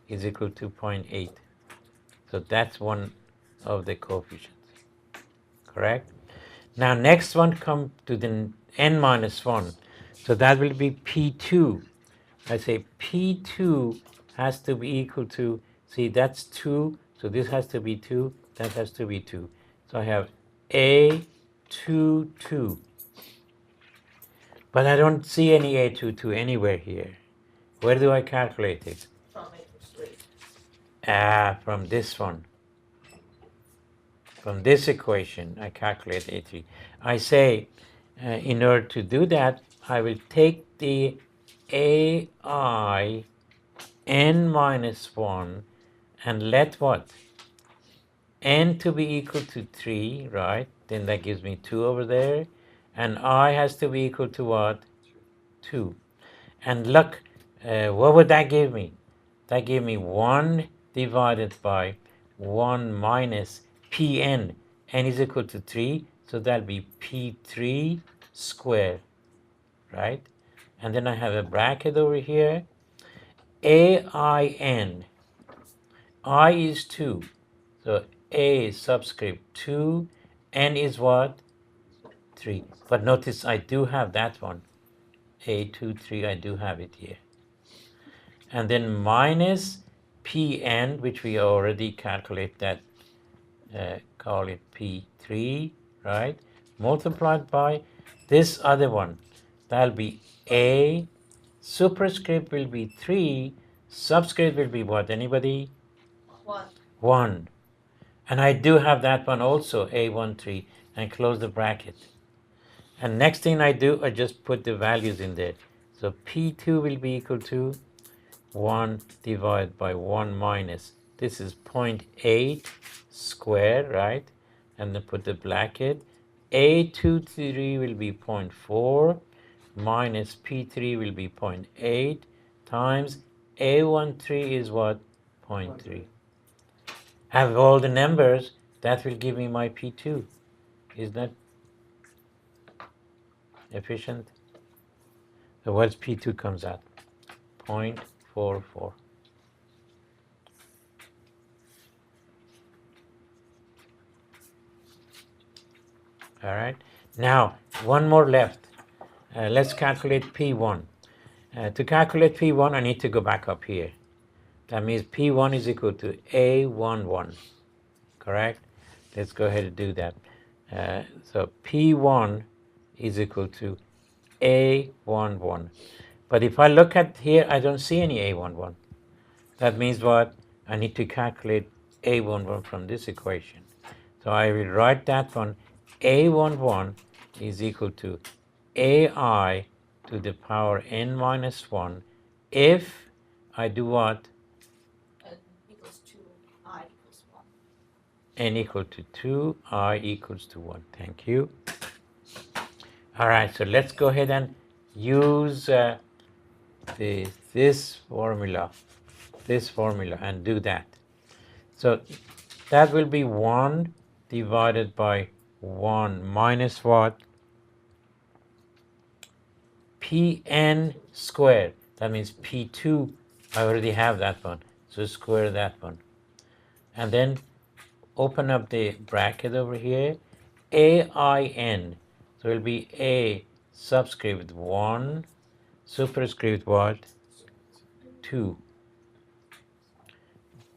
is equal to 0.8. So that's one of the coefficients, correct? Now next one come to the n minus 1. So that will be P2. I say P2 has to be equal to, see that's 2, so this has to be 2, that has to be 2. So I have A22. But I don't see any A22 anywhere here. Where do I calculate it? From this one. From this equation, I calculate A3. I say, in order to do that, I will take the AI n minus 1 and let what? N to be equal to 3, right? Then that gives me 2 over there. And I has to be equal to what? 2. And look, what would that give me? That gave me 1 divided by 1 minus Pn. N is equal to 3, so that'll be P3 squared. right? And then I have a bracket over here. AIN. I is 2. So A is subscript 2. N is what? 3. But notice I do have that one. A2, 3, I do have it here. And then minus Pn, which we already calculate that, call it P3, right? Multiplied by this other one. That'll be A. Superscript will be 3. Subscript will be what? Anybody? 1. 1. And I do have that one also, A13, and close the bracket. And next thing I do, I just put the values in there. So P2 will be equal to 1 divided by 1 minus. This is 0.8 square, right? And then put the bracket. A23 will be 0.4 minus P3 will be 0.8 times A13 is what? 0.3. Have all the numbers, that will give me my P2. Is that efficient? So what's P2 comes out? 0.44. All right. Now, one more left. Let's calculate P1. To calculate P1, I need to go back up here. That means P1 is equal to A11. Correct? Let's go ahead and do that. So P1 is equal to A11. But if I look at here, I don't see any A11. That means what? I need to calculate A11 from this equation. So I will write that one. A11 is equal to AI to the power n minus 1 if I do what? N equals 2, I equals 1. N equal to 2, I equals to 1. Thank you. All right, so let's go ahead and use this formula and do that. So that will be 1 divided by 1 minus what? Pn squared. That means P2, I already have that one. So square that one. And then open up the bracket over here. AIN. So it will be A subscript 1, superscript what? 2.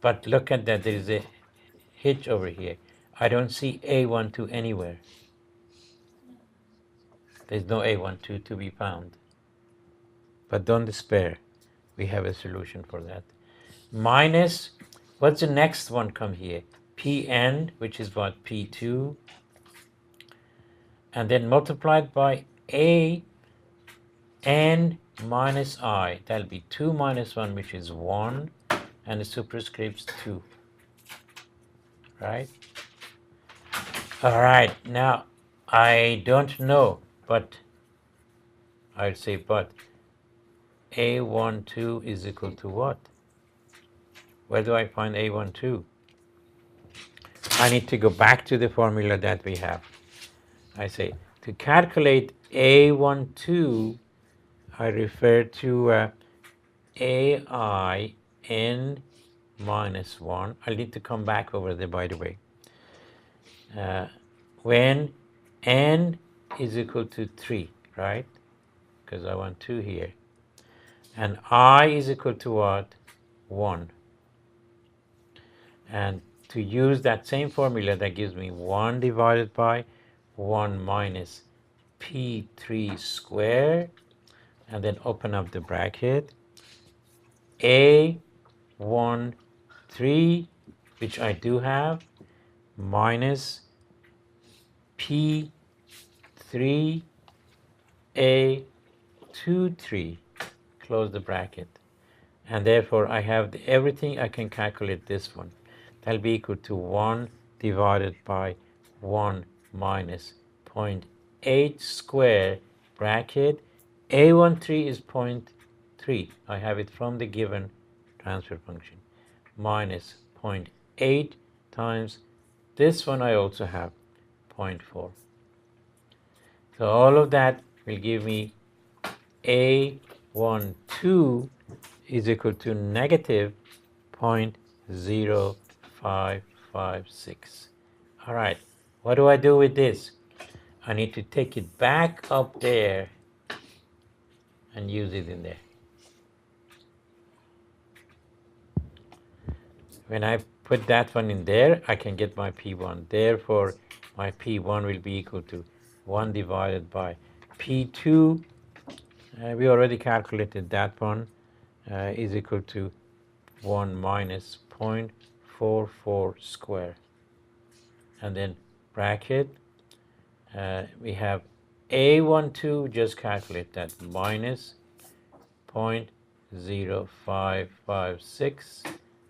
But look at that, there is a hitch over here. I don't see A12 anywhere. There's no A12 to be found. But don't despair. We have a solution for that. Minus, what's the next one come here? Pn, which is what? P2. And then multiplied by A n minus I. That'll be 2 minus 1, which is 1. And the superscript's 2. Right? All right. Now, I don't know, but I'd say but A12 is equal to what? Where do I find A12? I need to go back to the formula that we have. I say to calculate A12, I refer to AI n minus 1. I'll need to come back over there, by the way. When n is equal to 3, right? Because I want 2 here. And I is equal to what? 1. And to use that same formula, that gives me 1 divided by 1 minus P3 squared. And then open up the bracket. A13, which I do have, minus P3 A23, close the bracket. And therefore I have everything. I can calculate this one. That'll be equal to 1 divided by 1 minus 0.8 square bracket. A13 is 0.3. I have it from the given transfer function. Minus 0.8 times this one I also have 0.4. So all of that will give me A12 is equal to negative 0.0556. All right, what do I do with this? I need to take it back up there and use it in there. When I put that one in there, I can get my P1. Therefore, my P1 will be equal to 1 divided by P2. We already calculated that one is equal to 1 minus 0.44 square. And then bracket, we have A12, just calculate that, minus 0.0556,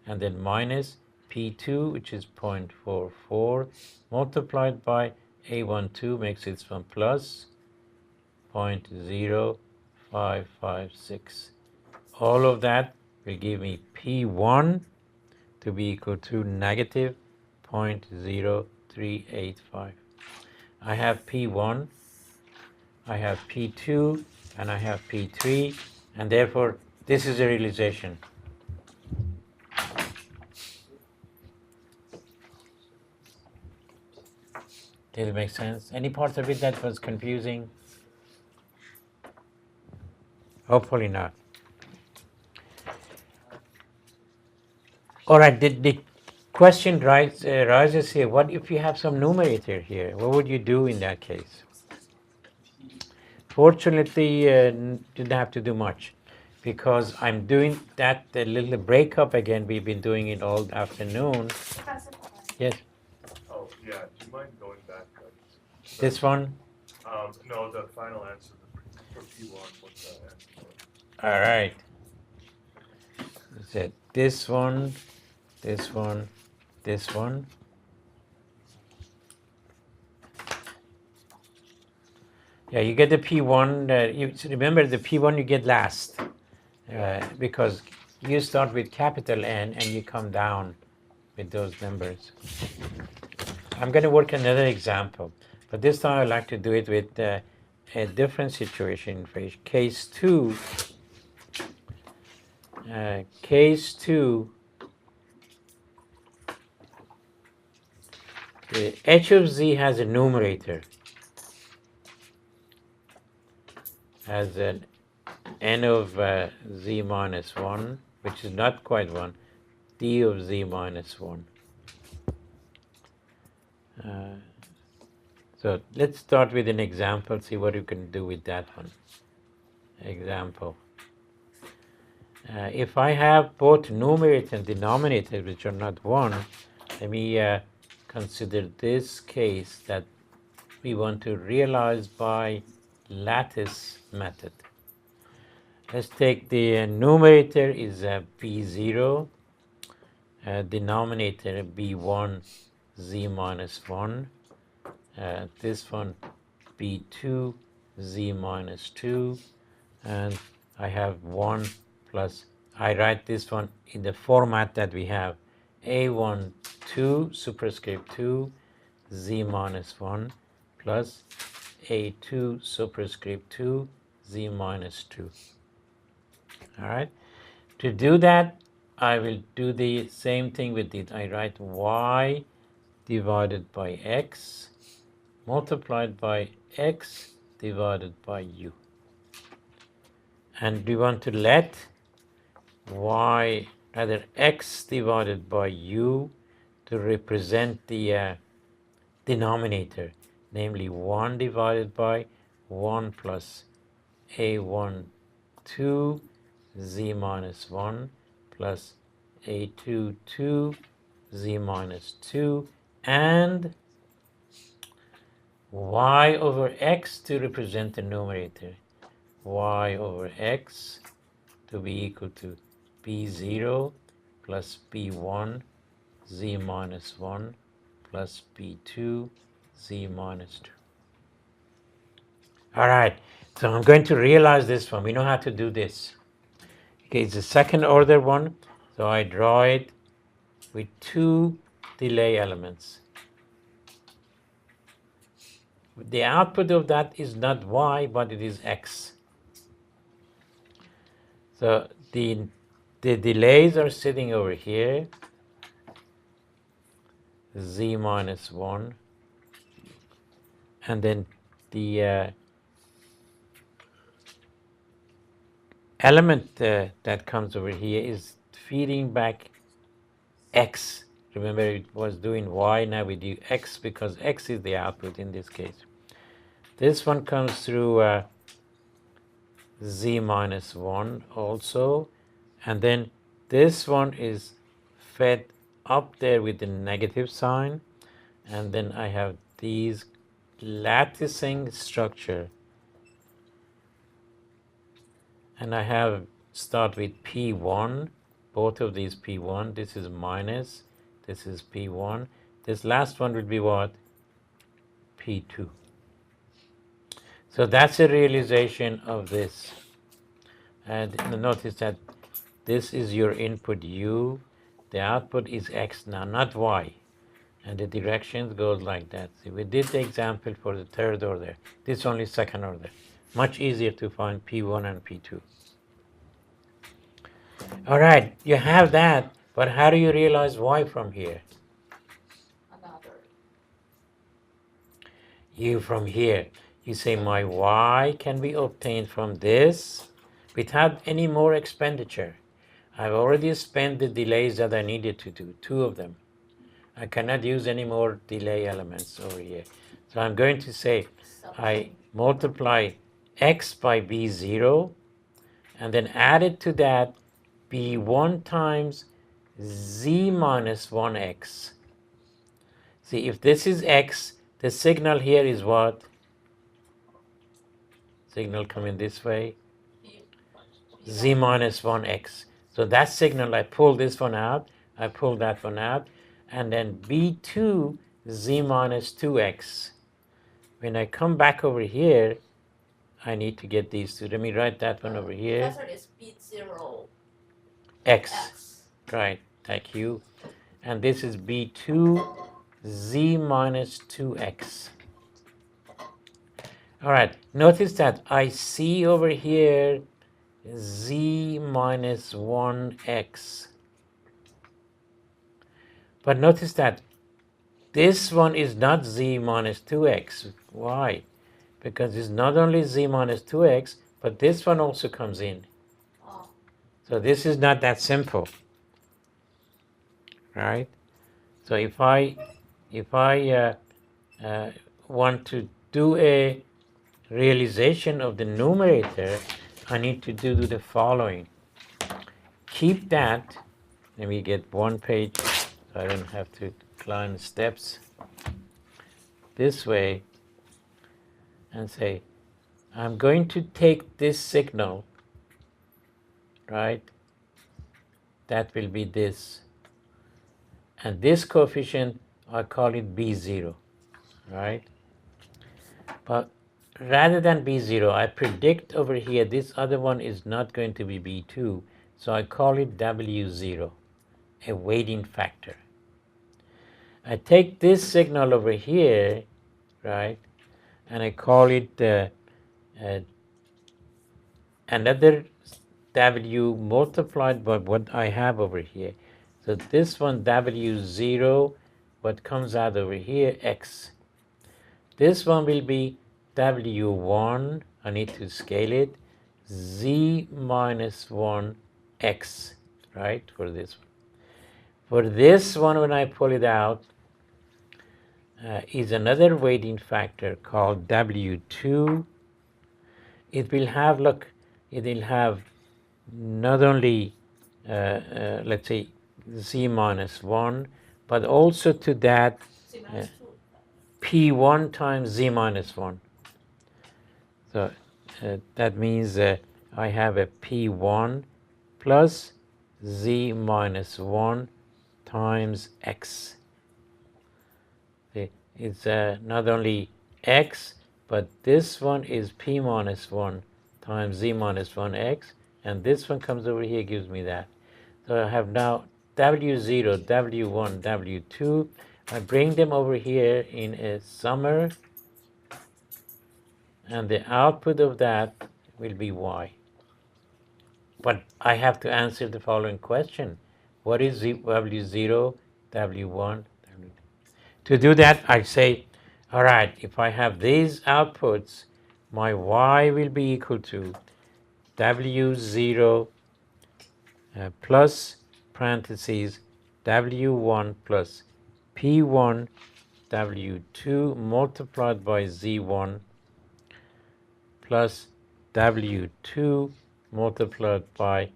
and then minus P2, which is 0.44, multiplied by A12 makes it one plus 0.0556. All of that will give me P1 to be equal to negative 0.0385. I have P1, I have P2, and I have P3, and therefore this is a realization. Did it make sense? Any part of it that was confusing? Hopefully not. All right, the question rises here, what if you have some numerator here? What would you do in that case? Fortunately, didn't have to do much because I'm doing that little breakup again. We've been doing it all afternoon. Yes? Oh, yeah, do you mind going back? This one? No, the final answer for P1, what's the answer for? All right. Is it this one, this one, this one? Yeah, you get the P1. You remember the P1 you get last because you start with capital N and you come down with those numbers. I'm going to work another example, but this time I'd like to do it with a different situation. For case 2, the h of z has a numerator, has an n of z minus 1, which is not quite 1, d of z minus 1. So let's start with an example, see what you can do with that one. Example. If I have both numerator and denominator which are not 1, let me consider this case that we want to realize by lattice method. Let's take the numerator is b0, denominator b1 z minus 1, this one b2 z minus 2, and I have 1 plus, I write this one in the format that we have, a1 2 superscript 2 z minus 1 plus a2 superscript 2 z minus 2. All right, to do that I will do the same thing with it. I write y divided by x multiplied by x divided by u, and we want to let y, rather x divided by u, to represent the denominator, namely 1 divided by 1 plus a1 2 z minus 1 plus a2 2 z minus 2, and y over x to represent the numerator, y over x to be equal to b0 plus b1 z minus 1 plus b2 z minus 2. All right, so I'm going to realize this one. We know how to do this. Okay, it's a second order one, so I draw it with 2 delay elements. The output of that is not y, but it is x. So the delays are sitting over here, z minus 1, and then the element that comes over here is feeding back x. Remember, it was doing y, now we do x because x is the output in this case. This one comes through z minus 1 also, and then this one is fed up there with the negative sign, and then I have these latticing structure, and I have start with P1, both of these P1, this is minus, this is P1, this last one will be what? P2. So that's a realization of this. And notice that this is your input U, the output is X now, not Y. And the directions goes like that. See, we did the example for the third order. This is only second order. Much easier to find P1 and P2. All right, you have that, but how do you realize Y from here? Another. You from here. You say my Y can be obtained from this without any more expenditure. I've already spent the delays that I needed to do, 2 of them. I cannot use any more delay elements over here. So I'm going to say I multiply x by b0 and then add it to that b1 times z minus 1x. See, if this is x, the signal here is what? Signal coming this way, z minus 1x. So that signal, I pull this one out, I pull that one out, and then b2 z minus 2x. When I come back over here, I need to get these two. Let me write that one over here. Professor is B0 X. X. Right, thank you. And this is b2 z minus 2x. All right, notice that I see over here z minus 1x. But notice that this one is not z minus 2x. Why? Because it's not only z minus 2x, but this one also comes in. Oh. So this is not that simple, right? So if I want to do a realization of the numerator, I need to do the following. Keep that. Let me get one page so I don't have to climb steps this way and say, I'm going to take this signal, right? That will be this. And this coefficient, I call it B0, right? But rather than B0, I predict over here this other one is not going to be B2, so I call it W0, a weighting factor. I take this signal over here, right, and I call it another W multiplied by what I have over here. So this one W0, what comes out over here, X. This one will be W1, I need to scale it, Z minus 1X, right, for this one. For this one, when I pull it out, is another weighting factor called W2. It will have, look, it will have not only, let's say, Z minus 1, but also to that P1 times Z minus 1. So that means I have a P1 plus Z minus 1 times X. It's not only X, but this one is P minus 1 times Z minus 1X, and this one comes over here, gives me that. So I have now W0, W1, W2. I bring them over here in a summer, and the output of that will be Y. But I have to answer the following question. What is W0, W1, W2? To do that, I say, all right, if I have these outputs, my Y will be equal to W0 plus parentheses W1 plus P1 W2 multiplied by Z1 plus W2 multiplied by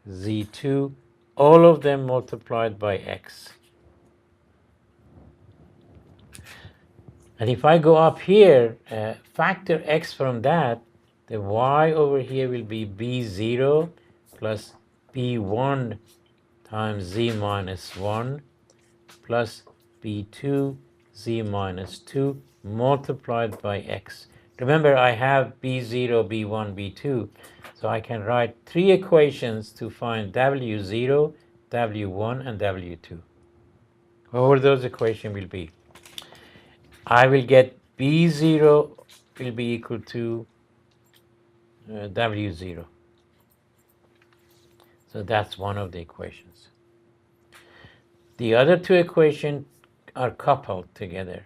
Z2, all of them multiplied by X. And if I go up here, factor X from that, the Y over here will be B0 plus B1 times Z minus 1 plus B2 Z minus 2 multiplied by X. Remember, I have B0, B1, B2, so I can write 3 equations to find W0, W1, and W2. Whatever those equations will be. I will get B0 will be equal to W0. So that's one of the equations. The other 2 equations are coupled together.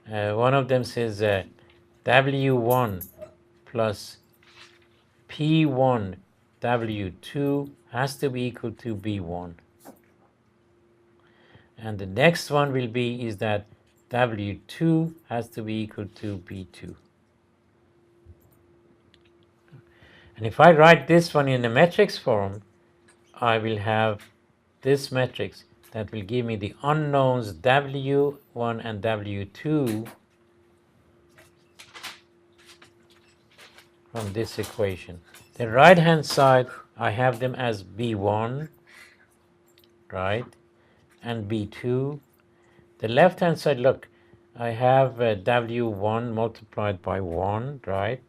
One of them says W1 plus P1 W2 has to be equal to B1. And the next one will be is that W2 has to be equal to B2. And if I write this one in the matrix form, I will have this matrix that will give me the unknowns W1 and W2 from this equation. The right hand side, I have them as B1, right, and B2. The left hand side, look, I have W1 multiplied by 1, right?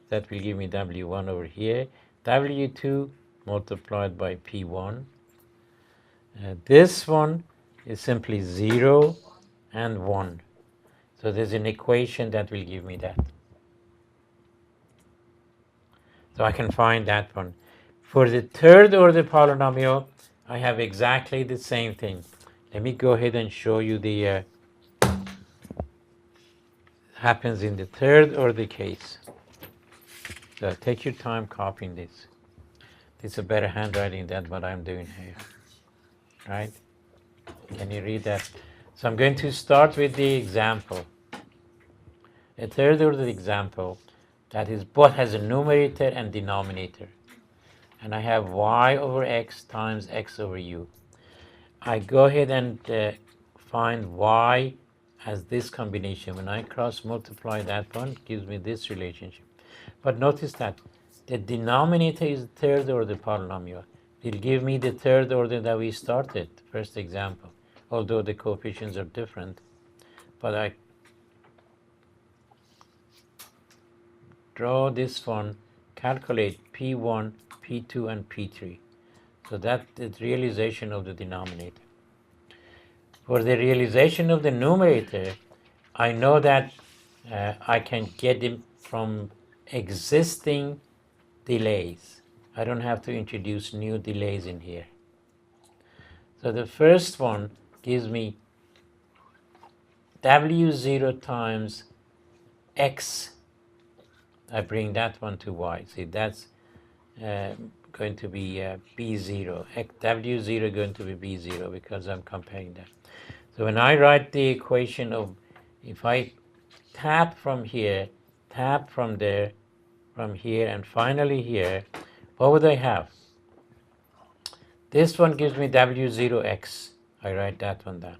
That will give me W1 over here. W2 multiplied by P1. This one is simply 0 and 1. So there's an equation that will give me that. So I can find that one. For the third order polynomial, I have exactly the same thing. Let me go ahead and show you the happens in the third order case. So take your time copying this. This is a better handwriting than what I'm doing here. Right? Can you read that? So I'm going to start with the example. A third order example that is both has a numerator and denominator. And I have y over x times x over u. I go ahead and find y as this combination. When I cross multiply that one, it gives me this relationship. But notice that the denominator is third order polynomial. It'll give me the third order that we started, first example, although the coefficients are different. But I draw this one, calculate P1, P2, and P3. So that's the realization of the denominator. For the realization of the numerator, I know that I can get it from existing delays. I don't have to introduce new delays in here. So the first one gives me W0 times X. I bring that one to Y. See, that's going to be B0. W0 going to be B0 because I'm comparing that. So when I write the equation of, if I tap from here, tap from there, from here, and finally here, what would I have? This one gives me W0x. I write that one down.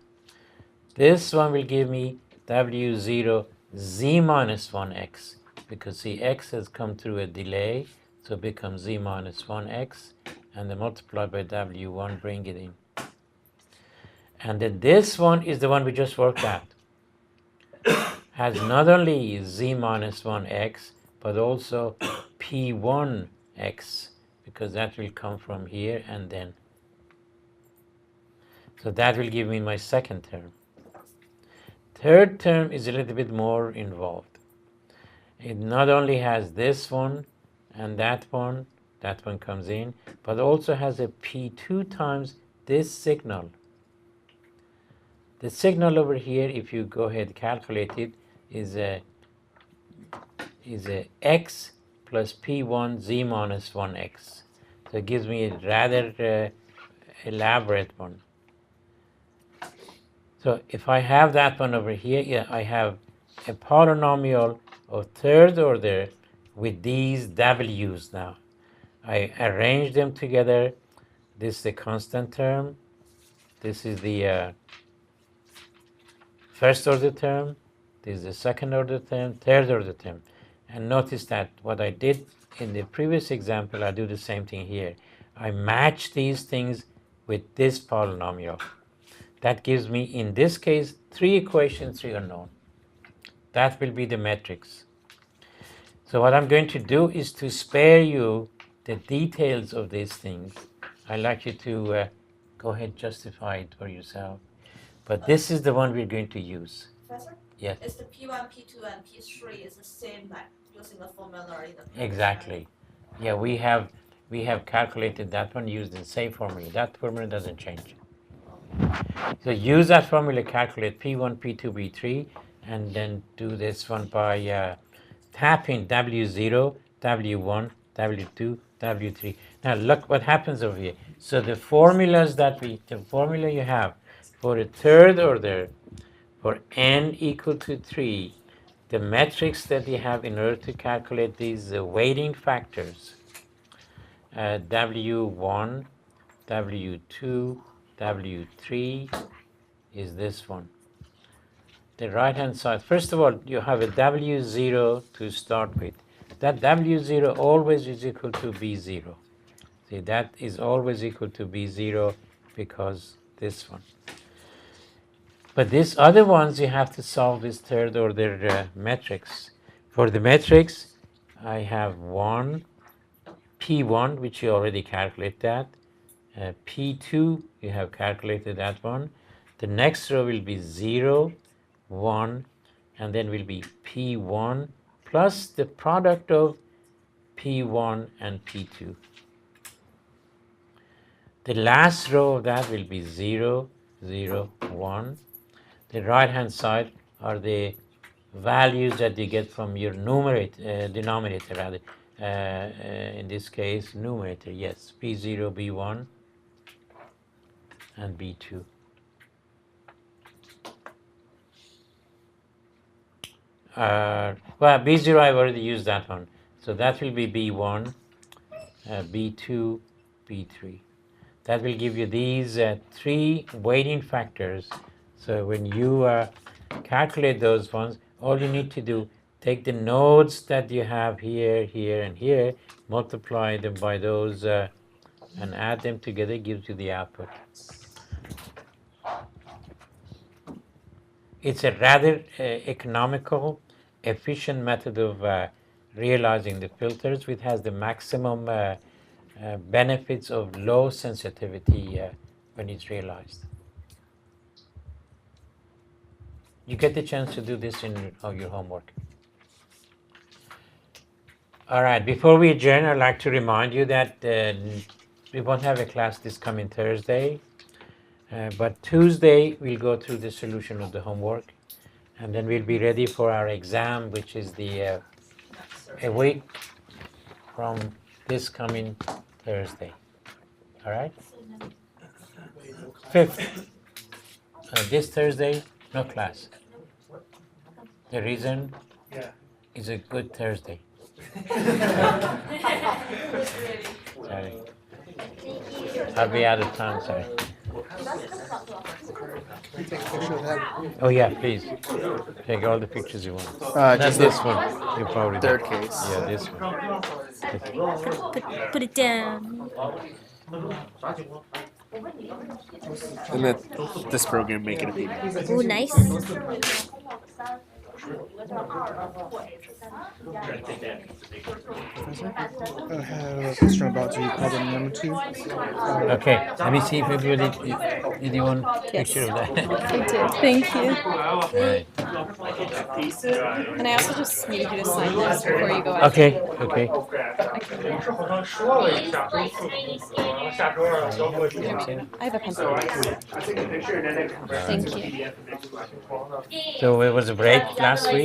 This one will give me W0 z minus 1x, because see, x has come through a delay, so it becomes z minus 1x, and then multiply by W1, bring it in. And then this one is the one we just worked out. Has not only z minus 1x, but also P1x, because that will come from here and then. So that will give me my second term. Third term is a little bit more involved. It not only has this one and that one that one comes in, but also has a P2 times this signal. The signal over here, if you go ahead and calculate it, is a x plus P1 z minus 1x. So it gives me a rather elaborate one. So if I have that one over here, yeah, I have a polynomial of third order with these w's now. I arrange them together. This is the constant term. This is the first order term. This is the second order term, third order term. And notice that what I did in the previous example, I do the same thing here. I match these things with this polynomial. That gives me, in this case, 3 equations, 3 unknown. That will be the matrix. So what I'm going to do is to spare you the details of these things. I'd like you to go ahead and justify it for yourself. But this is the one we're going to use. Professor? Yes. Is the P1, P2, and P3 is the same like using the formula in the Exactly. Yeah, we have calculated that one used the same formula. That formula doesn't change. So use that formula, calculate P1, P2, P3, and then do this one by tapping W0, W1, W2, W3. Now look what happens over here. So the formulas the formula you have for a third order, for n equal to 3, the metrics that you have in order to calculate these weighting factors, W1, W2, W3 is this one. The right hand side, first of all, you have a W0 to start with. That W0 always is equal to B0. See, that is always equal to B0 because this one. But these other ones, you have to solve this third order matrix. For the matrix, I have P1, which you already calculated that. P2, you have calculated that one. The next row will be 0, 1, and then will be P1 plus the product of P1 and P2. The last row of that will be 0, 0, 1. The right hand side are the values that you get from your denominator rather. In this case, numerator, yes, P0, B1, and B2. Well, B0, I've already used that one. So that will be B1, B2, B3. That will give you these 3 weighting factors. So when you calculate those ones, all you need to do, take the nodes that you have here, here, and here, multiply them by those, and add them together, gives you the output. It's a rather economical, efficient method of realizing the filters, which has the maximum benefits of low sensitivity when it's realized. You get the chance to do this in your homework. All right, before we adjourn, I'd like to remind you that we won't have a class this coming Thursday, but Tuesday we'll go through the solution of the homework, and then we'll be ready for our exam, which is a week from this coming Thursday. All right? 5th. This Thursday, no class. The reason is a good Thursday. Sorry. I'll be out of town, sorry. Oh yeah, please. Take all the pictures you want. Not Just this one. You probably third don't. case. Yeah, this one. Put it down. And then this program make it appear. Oh, nice. I have a question about the problem number 2. Okay, let me see if everybody, anyone picture of that. I did. Thank you. Right. And I also just needed you to sign this before you go out. Okay, okay. 好像说了一下，周四然后下周二交过去。 I have a pencil. Thank you. So it was a break last week.